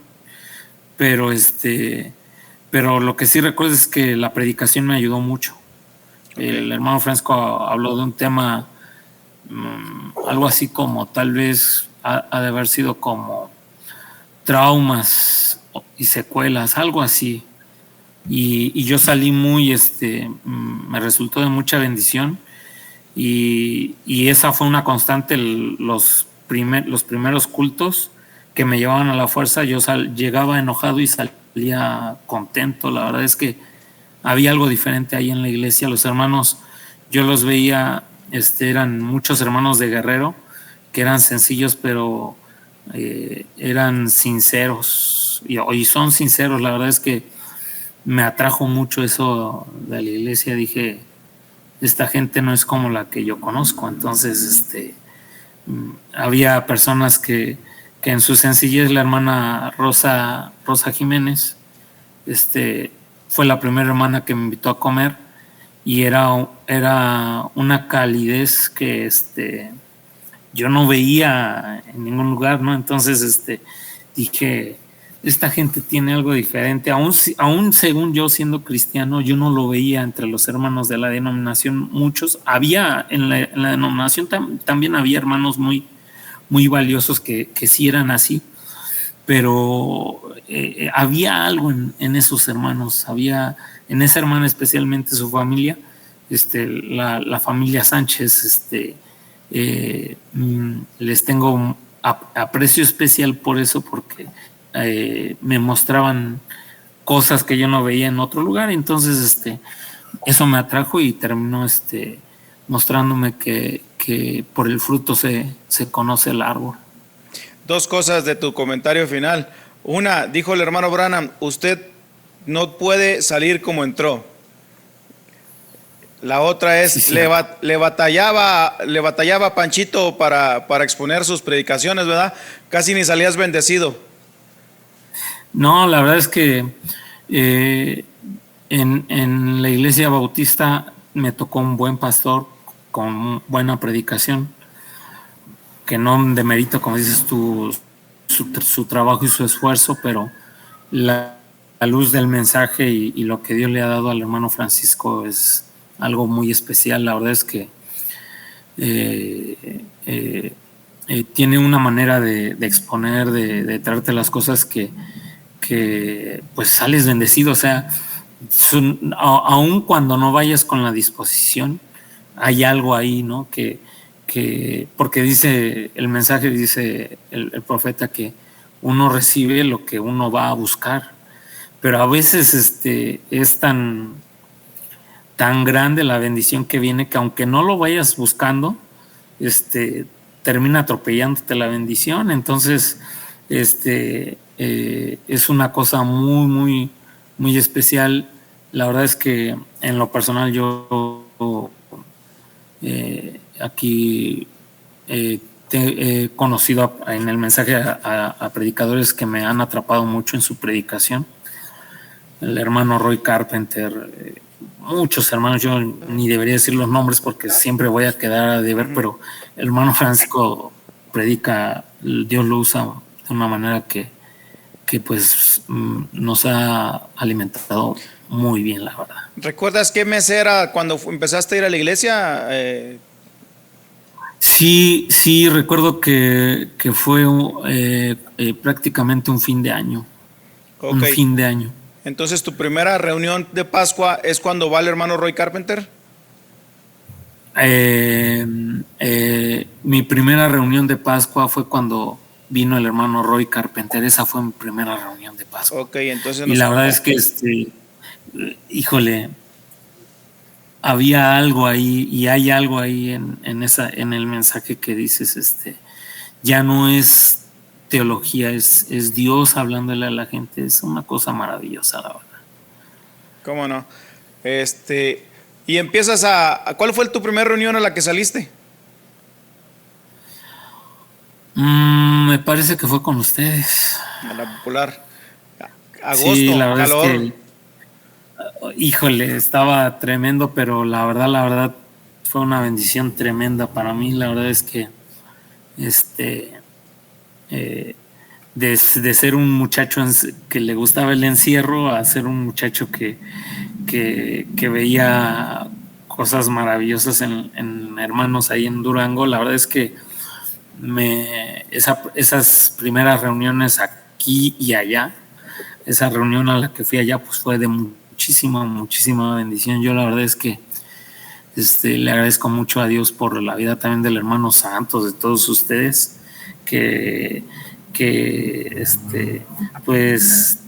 pero pero lo que sí recuerdo es que la predicación me ayudó mucho. Okay. El hermano Francisco habló de un tema, algo así como tal vez ha de haber sido como traumas y secuelas, algo así. Y yo salí muy, me resultó de mucha bendición y esa fue una constante. Los primeros cultos que me llevaban a la fuerza, yo llegaba enojado y salía contento. La verdad es que había algo diferente ahí en la iglesia. Los hermanos, yo los veía, eran muchos hermanos de Guerrero que eran sencillos, pero eran sinceros y son sinceros. La verdad es que me atrajo mucho eso de la iglesia. Dije, esta gente no es como la que yo conozco. Entonces, había personas que en su sencillez, la hermana Rosa Jiménez, fue la primera hermana que me invitó a comer y era una calidez que yo no veía en ningún lugar, ¿no? Entonces, dije, esta gente tiene algo diferente. Aún según yo siendo cristiano, yo no lo veía entre los hermanos de la denominación. Muchos, había en la denominación también había hermanos muy, muy valiosos que sí eran así, pero había algo en esos hermanos, había en esa hermana especialmente su familia, la familia Sánchez, les tengo aprecio especial por eso, porque me mostraban cosas que yo no veía en otro lugar. Entonces eso me atrajo y terminó mostrándome que por el fruto se conoce el árbol. Dos cosas de tu comentario final. Una, dijo el hermano Branham, usted no puede salir como entró. La otra es, sí. le batallaba Panchito para exponer sus predicaciones, ¿verdad? Casi ni salías bendecido. No, la verdad es que en la iglesia bautista me tocó un buen pastor con buena predicación, que no demerito, como dices tú, su trabajo y su esfuerzo, pero la luz del mensaje y lo que Dios le ha dado al hermano Francisco es algo muy especial. La verdad es que tiene una manera de exponer, de traerte las cosas que pues sales bendecido. O sea, aun cuando no vayas con la disposición, hay algo ahí, ¿no? Porque dice el mensaje, dice el profeta, que uno recibe lo que uno va a buscar, pero a veces es tan grande la bendición que viene, que aunque no lo vayas buscando, termina atropellándote la bendición. Entonces es una cosa muy, muy, muy especial. La verdad es que en lo personal yo aquí he conocido en el mensaje a predicadores que me han atrapado mucho en su predicación. El hermano Roy Carpenter, muchos hermanos, yo ni debería decir los nombres porque siempre voy a quedar a deber, pero el hermano Francisco predica, Dios lo usa de una manera que pues nos ha alimentado muy bien, la verdad. ¿Recuerdas qué mes era cuando empezaste a ir a la iglesia? Sí, recuerdo que fue prácticamente un fin de año. Okay. Un fin de año. Entonces, ¿tu primera reunión de Pascua es cuando va el hermano Roy Carpenter? Mi primera reunión de Pascua fue cuando vino el hermano Roy Carpenter. Esa fue mi primera reunión de Pascua. Ok, entonces... Y la verdad es que, híjole, había algo ahí y hay algo ahí en el mensaje que dices, ya no es teología, es Dios hablándole a la gente. Es una cosa maravillosa, la verdad. ¿Cómo no? Y empiezas ¿cuál fue tu primera reunión a la que saliste? Me parece que fue con ustedes. A la popular. Agosto, sí, la verdad calor. Es híjole, estaba tremendo, pero la verdad, fue una bendición tremenda para mí. La verdad es que este, eh, de ser un muchacho que le gustaba el encierro a ser un muchacho que veía cosas maravillosas en hermanos ahí en Durango. La verdad es que esas primeras reuniones aquí y allá, esa reunión a la que fui allá, pues fue de muchísima bendición. Yo la verdad es que le agradezco mucho a Dios por la vida también del hermano Santos, de todos ustedes, que pues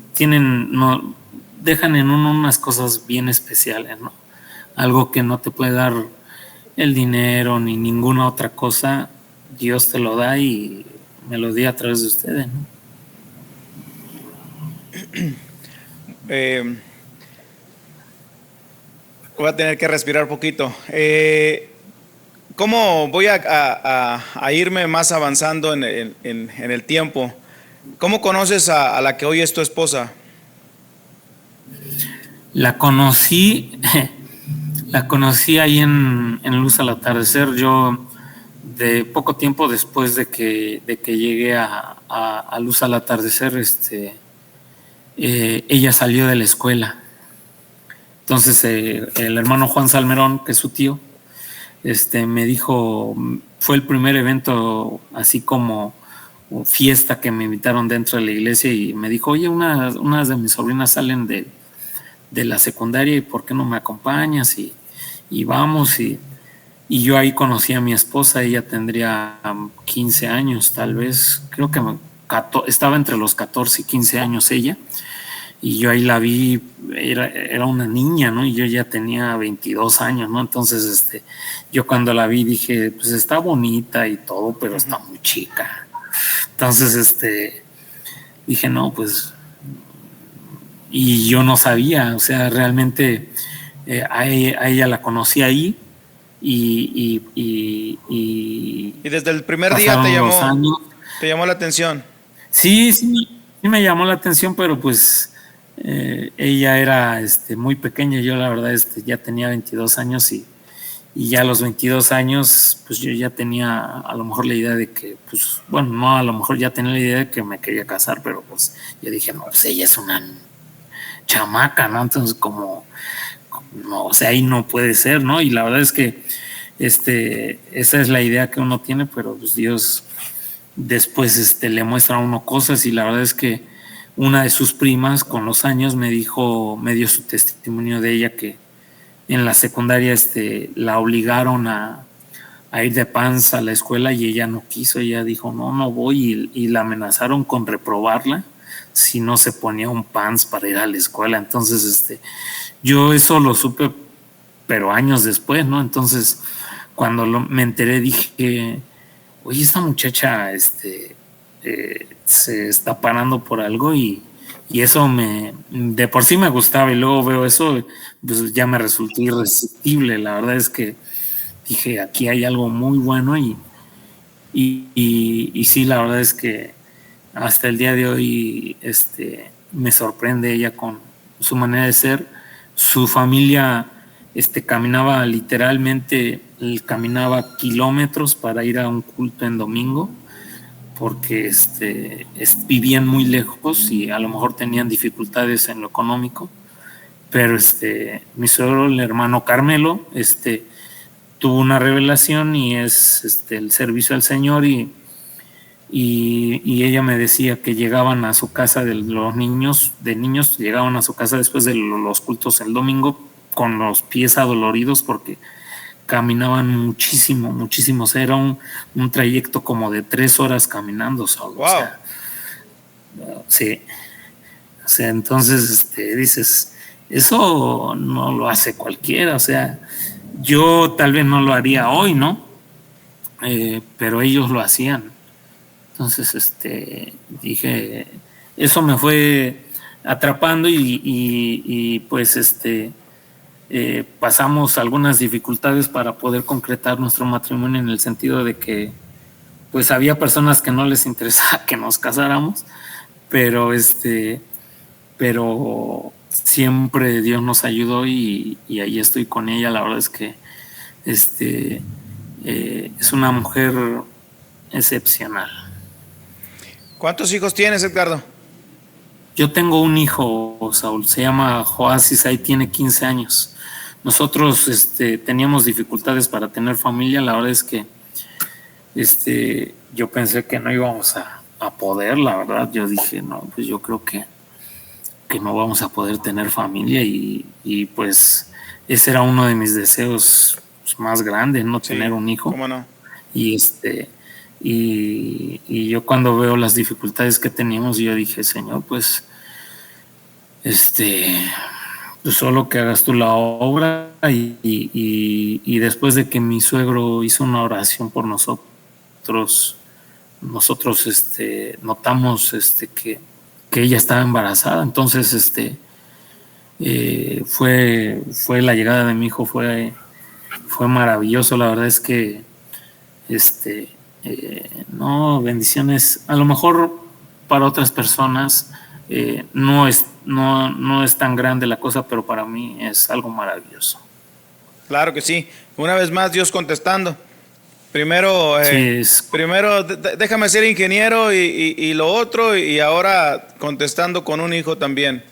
dejan en uno unas cosas bien especiales, ¿no? Algo que no te puede dar el dinero ni ninguna otra cosa, Dios te lo da y me lo di a través de ustedes, ¿no? Voy a tener que respirar poquito. ¿Cómo voy a irme más avanzando en el tiempo? ¿Cómo conoces a la que hoy es tu esposa? La conocí ahí en Luz al Atardecer. Yo, de poco tiempo después de que llegué a Luz al Atardecer, ella salió de la escuela. Entonces el hermano Juan Salmerón, que es su tío, me dijo, fue el primer evento así como fiesta que me invitaron dentro de la iglesia, y me dijo, oye, unas de mis sobrinas salen de la secundaria y ¿por qué no me acompañas? Y vamos, y yo ahí conocí a mi esposa. Ella tendría 15 años tal vez, creo que estaba entre los 14 y 15 años ella, y yo ahí la vi, era una niña, ¿no? Y yo ya tenía 22 años, ¿no? Entonces, yo cuando la vi dije, pues está bonita y todo, pero está muy chica. Entonces, dije, no, pues, y yo no sabía, o sea, realmente a ella la conocí ahí, y desde el primer día te llamó la atención. Sí me llamó la atención, pero pues ella era muy pequeña. Yo la verdad ya tenía 22 años, y ya a los 22 años pues yo ya tenía a lo mejor la idea de que, pues bueno, no, a lo mejor ya tenía la idea de que me quería casar, pero pues yo dije, no, pues ella es una chamaca, ¿no? Entonces no, o sea, ahí no puede ser, ¿no? Y la verdad es que esa es la idea que uno tiene, pero pues Dios después le muestra a uno cosas, y la verdad es que una de sus primas con los años me dio su testimonio de ella, que en la secundaria la obligaron a ir de panza a la escuela, y ella no quiso. Ella dijo, no voy, y la amenazaron con reprobarla si no se ponía un pants para ir a la escuela. Entonces yo eso lo supe, pero años después, ¿no? Entonces cuando me enteré dije, oye, esta muchacha se está parando por algo, y eso de por sí me gustaba, y luego veo eso, pues ya me resultó irresistible. La verdad es que dije, aquí hay algo muy bueno, y sí, la verdad es que hasta el día de hoy me sorprende ella con su manera de ser. Su familia caminaba literalmente, caminaba kilómetros para ir a un culto en domingo, porque vivían muy lejos y a lo mejor tenían dificultades en lo económico. Pero mi suegro, el hermano Carmelo, tuvo una revelación, y es el servicio al Señor, y ella me decía que llegaban a su casa de niños, llegaban a su casa después de los cultos el domingo con los pies adoloridos, porque caminaban muchísimo. O sea, era un trayecto como de 3 horas caminando solo. Wow. O sea, sí. O sea, entonces dices, eso no lo hace cualquiera. O sea, yo tal vez no lo haría hoy, ¿no? Pero ellos lo hacían. Entonces, dije, eso me fue atrapando, y pues pasamos algunas dificultades para poder concretar nuestro matrimonio, en el sentido de que pues había personas que no les interesaba que nos casáramos, pero siempre Dios nos ayudó y ahí estoy con ella. La verdad es que es una mujer excepcional. ¿Cuántos hijos tienes, Edgardo? Yo tengo un hijo, Saúl, se llama Joasis, ahí tiene 15 años. Nosotros teníamos dificultades para tener familia. La verdad es que yo pensé que no íbamos a poder, la verdad. Yo dije, no, pues yo creo que no vamos a poder tener familia y pues ese era uno de mis deseos más grandes, no tener un hijo. ¿Cómo no? Y y yo cuando veo las dificultades que teníamos, yo dije, Señor, pues pues solo que hagas tú la obra y después de que mi suegro hizo una oración por nosotros notamos que ella estaba embarazada. Entonces fue la llegada de mi hijo, fue maravilloso. La verdad es que no, bendiciones. A lo mejor para otras personas no es tan grande la cosa, pero para mí es algo maravilloso. Claro que sí. Una vez más, Dios contestando. Primero, déjame ser ingeniero y lo otro, y ahora contestando con un hijo también.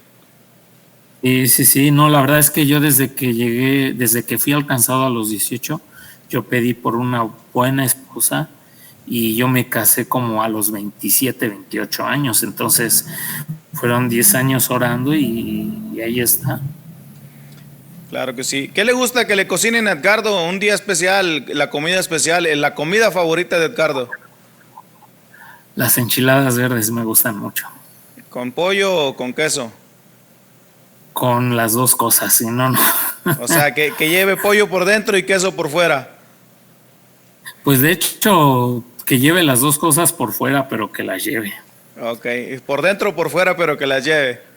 Sí, no, la verdad es que yo desde que fui alcanzado a los 18, yo pedí por una buena esposa y yo me casé como a los 27, 28 años, entonces fueron 10 años orando y ahí está. Claro que sí. ¿Qué le gusta que le cocinen a Edgardo? Un día especial, la comida especial, la comida favorita de Edgardo. Las enchiladas verdes me gustan mucho. ¿Con pollo o con queso? Con las dos cosas, si no. O sea, que lleve pollo por dentro y queso por fuera. Pues de hecho, que lleve las dos cosas por fuera, pero que las lleve. Ok, por dentro o por fuera, pero que las lleve.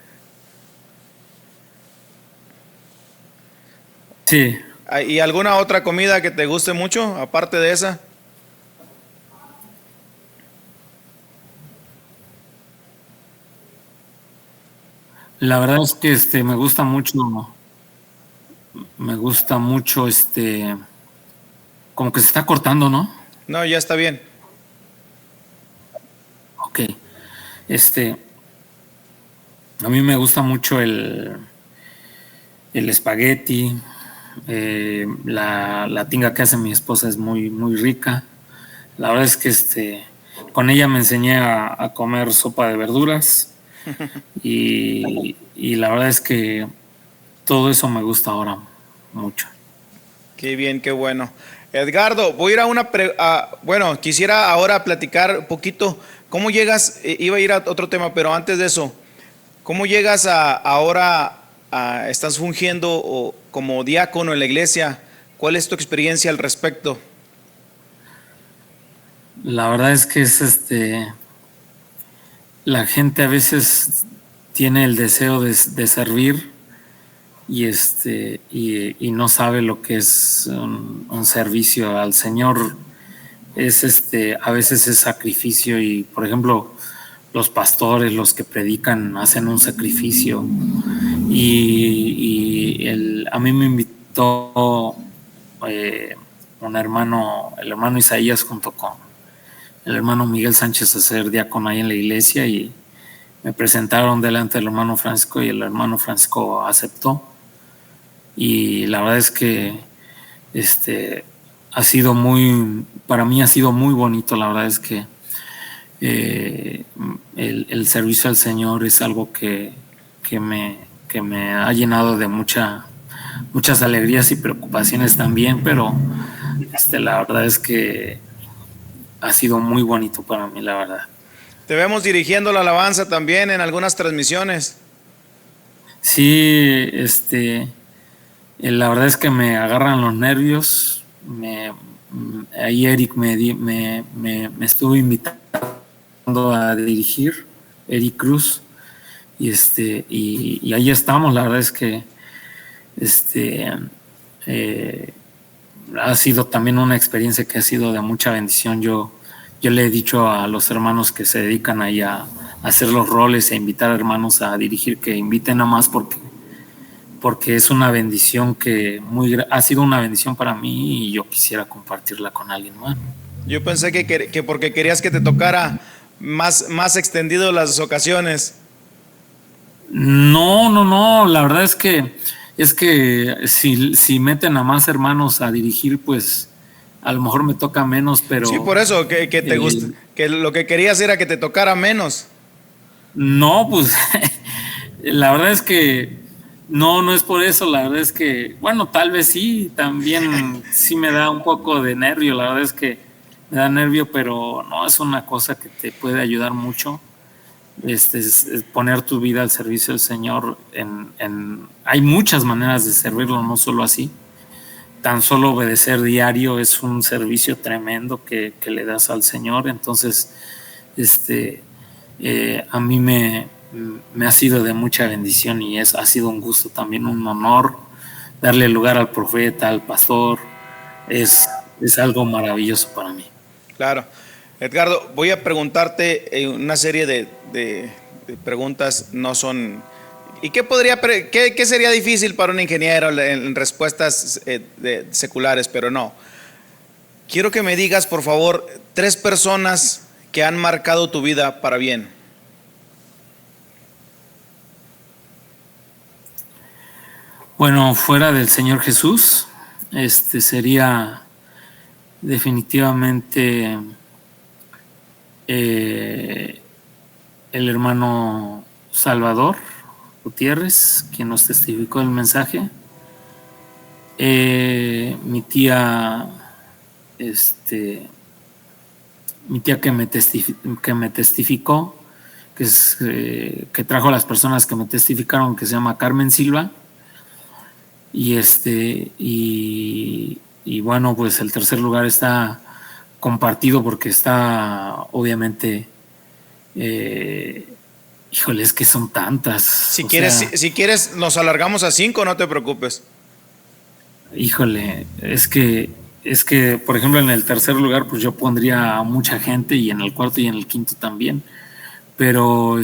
Sí. ¿Y alguna otra comida que te guste mucho, aparte de esa? La verdad es que me gusta mucho, como que se está cortando, ¿no? No, ya está bien. Ok. A mí me gusta mucho el espagueti. La tinga que hace mi esposa es muy, muy rica. La verdad es que con ella me enseñé a comer sopa de verduras y la verdad es que todo eso me gusta ahora mucho. Qué bien, qué bueno. Edgardo, voy a ir bueno, quisiera ahora platicar un poquito. ¿Cómo llegas? Iba a ir a otro tema, pero antes de eso, ¿cómo llegas estás fungiendo como diácono en la iglesia? ¿Cuál es tu experiencia al respecto? La verdad es que la gente a veces tiene el deseo de servir y no sabe lo que es un servicio al Señor. A veces es sacrificio y, por ejemplo, los pastores, los que predican, hacen un sacrificio a mí me invitó un hermano, el hermano Isaías junto con el hermano Miguel Sánchez a ser diácono ahí en la iglesia y me presentaron delante del hermano Francisco y el hermano Francisco aceptó y la verdad es que para mí ha sido muy bonito. La verdad es que el servicio al Señor es algo que me ha llenado de muchas alegrías y preocupaciones también, pero la verdad es que ha sido muy bonito para mí, la verdad. Te vemos dirigiendo la alabanza también en algunas transmisiones. Sí, la verdad es que me agarran los nervios. Ahí Eric me estuvo invitando a dirigir, Eric Cruz, y ahí estamos. La verdad es que ha sido también una experiencia que ha sido de mucha bendición. Yo le he dicho a los hermanos que se dedican ahí a hacer los roles e invitar a hermanos a dirigir que inviten a más porque porque es una bendición ha sido una bendición para mí y yo quisiera compartirla con alguien más. Yo pensé que porque querías que te tocara más extendido las ocasiones. No, la verdad es que si meten a más hermanos a dirigir, pues a lo mejor me toca menos, pero Sí, por eso, que te gusta, que lo que querías era que te tocara menos. no, pues la verdad es que no es por eso, la verdad es que, bueno, tal vez sí, también sí me da un poco de nervio, la verdad es que me da nervio, pero no, es una cosa que te puede ayudar mucho. Es poner tu vida al servicio del Señor hay muchas maneras de servirlo, no solo así. Tan solo obedecer diario es un servicio tremendo que le das al Señor. Entonces, a mí me ha sido de mucha bendición y ha sido un gusto, también un honor darle lugar al profeta, al pastor. Es algo maravilloso para mí. Claro. Edgardo, voy a preguntarte una serie de preguntas, no son... ¿Y qué sería difícil para un ingeniero en respuestas seculares? Pero no. Quiero que me digas, por favor, 3 personas que han marcado tu vida para bien. Bueno, fuera del Señor Jesús, sería definitivamente el hermano Salvador Gutiérrez, quien nos testificó el mensaje. Mi tía que me testificó, que trajo a las personas que me testificaron, que se llama Carmen Silva. Y bueno, pues el tercer lugar está compartido porque está obviamente, híjole, es que son tantas. Si quieres nos alargamos a 5, no te preocupes. Híjole, es que por ejemplo en el tercer lugar pues yo pondría a mucha gente, y en el cuarto y en el quinto también, pero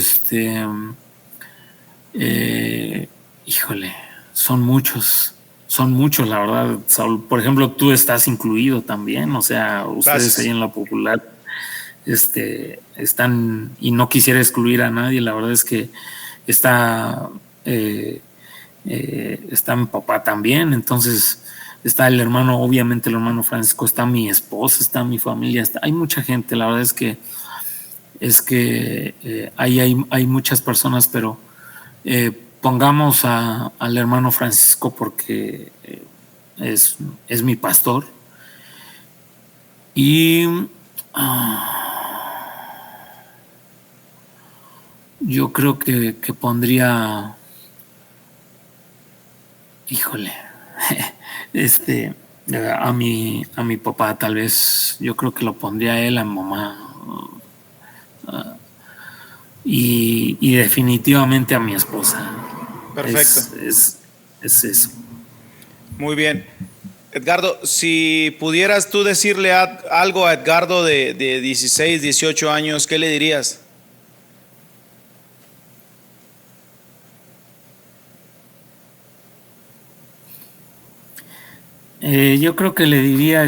híjole, son muchos la verdad, Saúl. Por ejemplo, tú estás incluido también, o sea, ustedes Gracias. Ahí en la popular están, y no quisiera excluir a nadie. La verdad es que está mi papá también, entonces está el hermano, obviamente el hermano Francisco, está mi esposa, está mi familia, hay mucha gente. La verdad es que hay muchas personas, pero pongamos al hermano Francisco porque es mi pastor. Y yo creo que pondría, híjole, a mi papá, tal vez. Yo creo que lo pondría a él, a mi mamá, y definitivamente a mi esposa. Perfecto. Es eso. Muy bien. Edgardo, si pudieras tú decirle algo a Edgardo de 16, 18 años, ¿qué le dirías? Yo creo que le diría,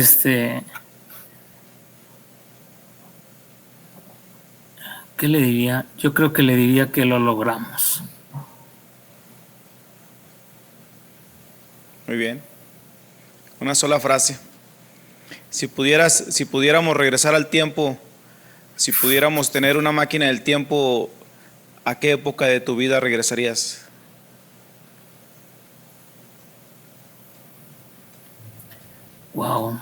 ¿qué le diría? Yo creo que le diría que lo logramos. Muy bien. Una sola frase. Si pudiéramos regresar al tiempo, si pudiéramos tener una máquina del tiempo, ¿a qué época de tu vida regresarías? Wow.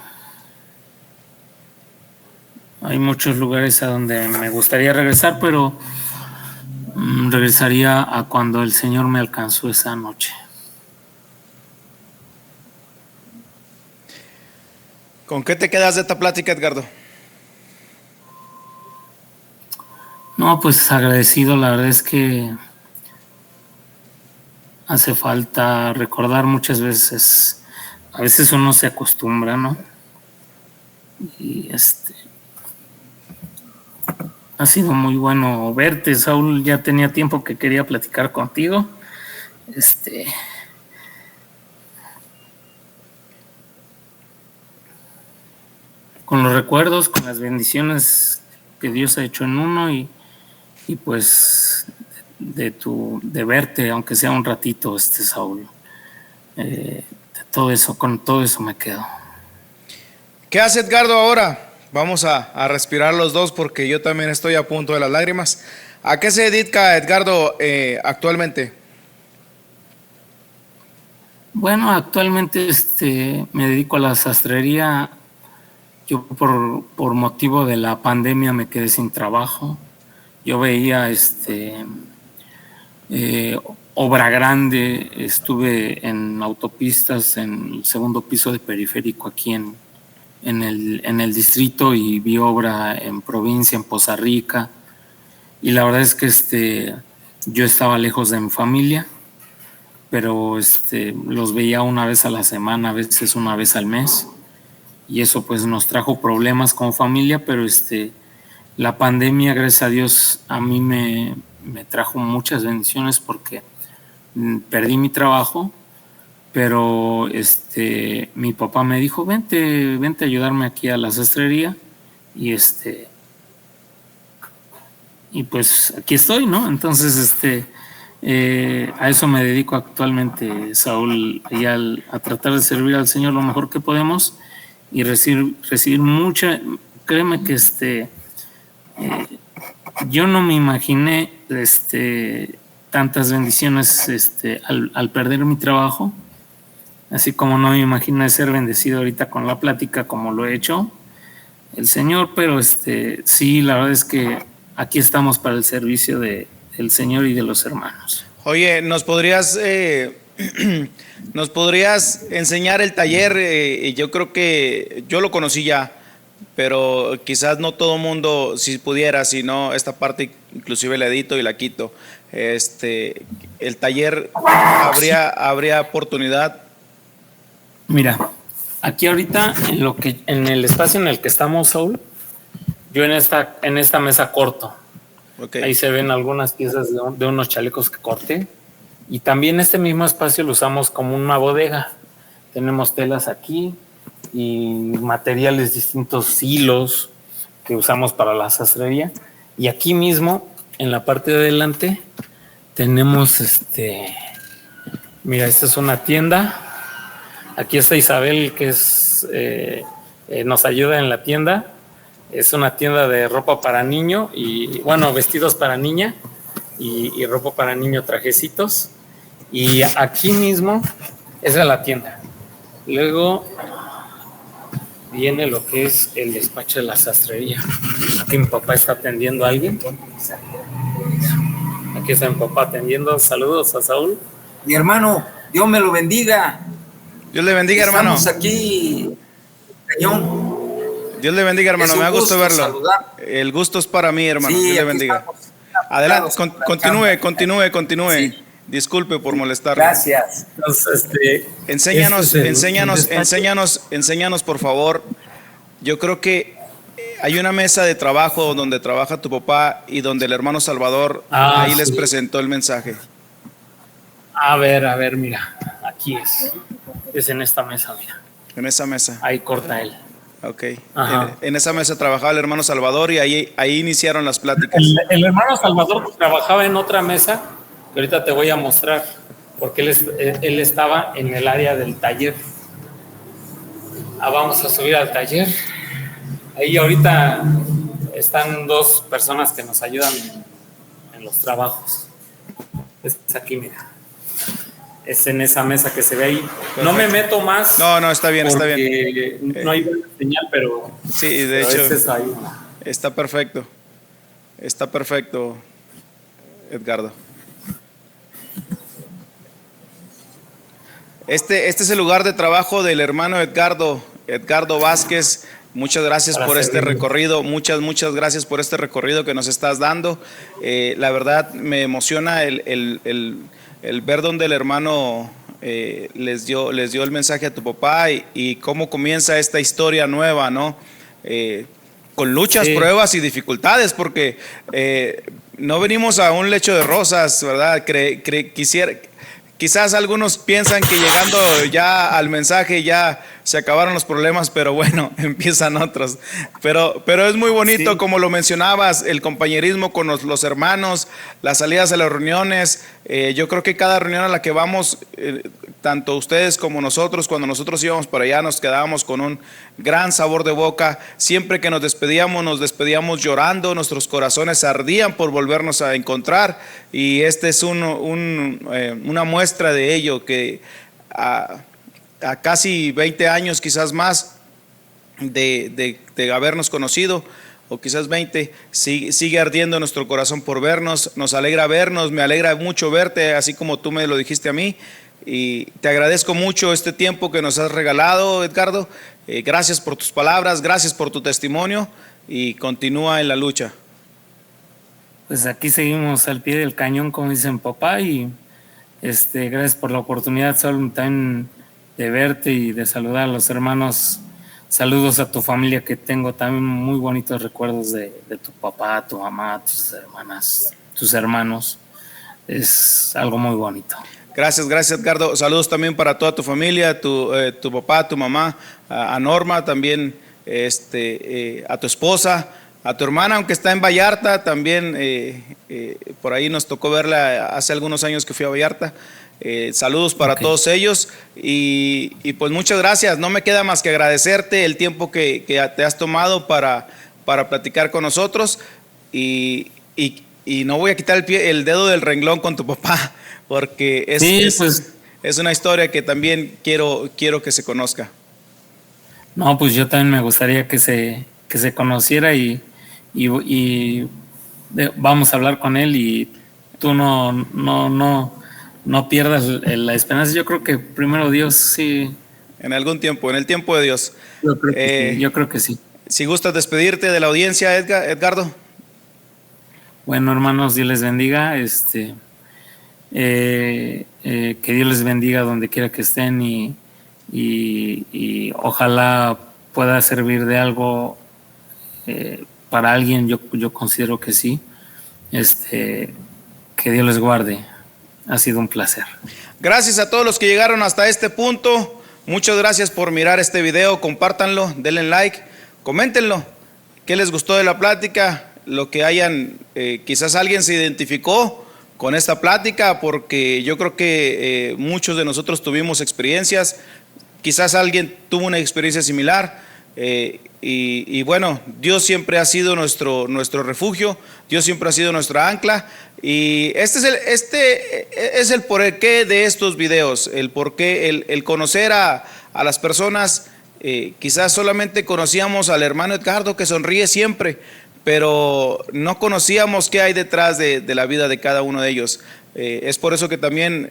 Hay muchos lugares a donde me gustaría regresar, pero regresaría a cuando el Señor me alcanzó esa noche. ¿Con qué te quedas de esta plática, Edgardo? No, pues agradecido. La verdad es que hace falta recordar muchas veces. A veces uno se acostumbra, ¿no? Y ha sido muy bueno verte, Saúl. Ya tenía tiempo que quería platicar contigo. con los recuerdos, con las bendiciones que Dios ha hecho en uno y pues de verte, aunque sea un ratito, Saúl. Con todo eso me quedo. ¿Qué hace Edgardo ahora? Vamos a respirar los dos porque yo también estoy a punto de las lágrimas. ¿A qué se dedica Edgardo actualmente? Bueno, actualmente me dedico a la sastrería. Yo por motivo de la pandemia me quedé sin trabajo. Yo veía obra grande, estuve en autopistas en el segundo piso de Periférico aquí en el distrito, y vi obra en provincia, en Poza Rica, y la verdad es que yo estaba lejos de mi familia, pero los veía una vez a la semana, a veces una vez al mes, y eso pues nos trajo problemas como familia, pero la pandemia, gracias a Dios, a mí me trajo muchas bendiciones porque perdí mi trabajo, pero mi papá me dijo, vente a ayudarme aquí a la sastrería, y y pues aquí estoy, ¿no? Entonces a eso me dedico actualmente, Saúl, y a tratar de servir al Señor lo mejor que podemos y recibir mucha. Créeme que yo no me imaginé tantas bendiciones al perder mi trabajo, así como no me imaginé ser bendecido ahorita con la plática como lo he hecho el Señor, pero sí, la verdad es que aquí estamos para el servicio del Señor y de los hermanos. Oye, ¿nos podrías enseñar el taller? Yo creo que yo lo conocí ya, pero quizás no todo mundo, si pudiera, si no, esta parte inclusive la edito y la quito. El taller, ¿habría oportunidad? Mira, aquí ahorita en el espacio en el que estamos, Saúl, yo en esta mesa corto. Okay. Ahí se ven algunas piezas de unos chalecos que corté, y también este mismo espacio lo usamos como una bodega. Tenemos telas aquí y materiales, distintos hilos que usamos para la sastrería, y aquí mismo en la parte de adelante tenemos mira, esta es una tienda. Aquí está Isabel, que nos ayuda en la tienda. Es una tienda de ropa para niño y, bueno, vestidos para niña y ropa para niño, trajecitos. Y aquí mismo, esa es la tienda. Luego viene lo que es el despacho de la sastrería. Aquí mi papá está atendiendo a alguien. Aquí está mi papá atendiendo. Saludos a Saúl. Mi hermano, Dios me lo bendiga. Dios le bendiga, hermano. Estamos aquí, cañón. Dios le bendiga, hermano. Me da gusto verlo. Saludar. El gusto es para mí, hermano. Sí, Dios le bendiga. Adelante, continúe. Sí. Disculpe por molestarle. Gracias. Entonces, enséñanos, por favor. Yo creo que hay una mesa de trabajo donde trabaja tu papá y donde el hermano Salvador ahí les presentó el mensaje. A ver, mira. Aquí es en esta mesa, mira. En esa mesa. Ahí corta él. Ok. En esa mesa trabajaba el hermano Salvador y ahí iniciaron las pláticas. El hermano Salvador trabajaba en otra mesa que ahorita te voy a mostrar, porque él estaba en el área del taller. Vamos a subir al taller. Ahí ahorita están dos personas que nos ayudan en los trabajos. Es aquí, mira. Es en esa mesa que se ve ahí. Perfecto. No me meto más. No, está bien. No hay señal, pero. Sí, de hecho. Ahí. Está perfecto, Edgardo. Este es el lugar de trabajo del hermano Edgardo Vázquez. Muchas gracias por este recorrido. Muchas gracias por este recorrido que nos estás dando. La verdad me emociona el ver donde el hermano les dio el mensaje a tu papá y cómo comienza esta historia nueva, ¿no? Con luchas, pruebas y dificultades, porque no venimos a un lecho de rosas, ¿verdad? quizás algunos piensan que llegando ya al mensaje ya se acabaron los problemas, pero bueno, empiezan otros. Pero es muy bonito, Sí. como lo mencionabas, el compañerismo con los hermanos, las salidas a las reuniones. Yo creo que cada reunión a la que vamos, tanto ustedes como nosotros, cuando nosotros íbamos para allá, nos quedábamos con un gran sabor de boca. Siempre que nos despedíamos llorando, nuestros corazones ardían por volvernos a encontrar. Y este es una muestra de ello, que a casi 20 años, quizás más, de habernos conocido, o quizás 20, sigue ardiendo nuestro corazón por vernos. Nos alegra vernos, me alegra mucho verte, así como tú me lo dijiste a mí. Y te agradezco mucho este tiempo que nos has regalado, Edgardo. Gracias por tus palabras, gracias por tu testimonio, y continúa en la lucha. Pues aquí seguimos al pie del cañón, como dicen papá, y gracias por la oportunidad, Sol, también de verte y de saludar a los hermanos. Saludos a tu familia, que tengo también muy bonitos recuerdos de tu papá, tu mamá, tus hermanas, tus hermanos. Es algo muy bonito. Gracias, Edgardo. Saludos también para toda tu familia, tu papá, tu mamá, a Norma también, a tu esposa, a tu hermana, aunque está en Vallarta, también por ahí nos tocó verla hace algunos años que fui a Vallarta. Saludos para todos ellos, y pues muchas gracias. No me queda más que agradecerte el tiempo que te has tomado para platicar con nosotros, y no voy a quitar el dedo del renglón con tu papá, porque es una historia que también quiero que se conozca. No, pues yo también me gustaría que se conociera, y vamos a hablar con él, y tú no pierdas la esperanza. Yo creo que primero Dios, sí. En algún tiempo, en el tiempo de Dios. Yo creo que sí. Si gustas despedirte de la audiencia, Edgardo. Bueno, hermanos, Dios les bendiga. Que Dios les bendiga donde quiera que estén, y ojalá pueda servir de algo para alguien. Yo considero que sí. Que Dios les guarde. Ha sido un placer. Gracias a todos los que llegaron hasta este punto. Muchas gracias por mirar este video. Compártanlo, denle like, coméntenlo. ¿Qué les gustó de la plática? Lo que hayan, quizás alguien se identificó con esta plática, porque yo creo que muchos de nosotros tuvimos experiencias. Quizás alguien tuvo una experiencia similar. Y bueno, Dios siempre ha sido nuestro refugio. Dios siempre ha sido nuestra ancla. Y este es el porqué de estos videos, el porqué, el conocer a las personas. Quizás solamente conocíamos al hermano Edgardo, que sonríe siempre, pero no conocíamos qué hay detrás de la vida de cada uno de ellos. Es por eso que también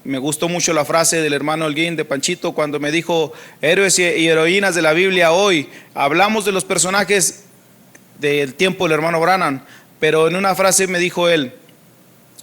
me gustó mucho la frase del hermano Holguín, de Panchito, cuando me dijo: héroes y heroínas de la Biblia hoy. Hablamos de los personajes del tiempo del hermano Branham, pero en una frase me dijo él: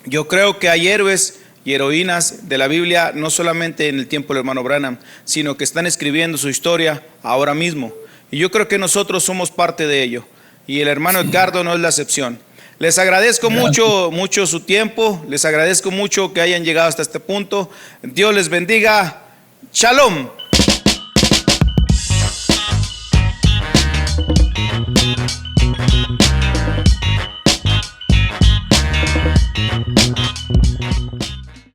yo creo que hay héroes y heroínas de la Biblia no solamente en el tiempo del hermano Branham, sino que están escribiendo su historia ahora mismo. Y yo creo que nosotros somos parte de ello, y el hermano Edgardo no es la excepción. Les agradezco mucho su tiempo, les agradezco mucho que hayan llegado hasta este punto. Dios les bendiga. Shalom.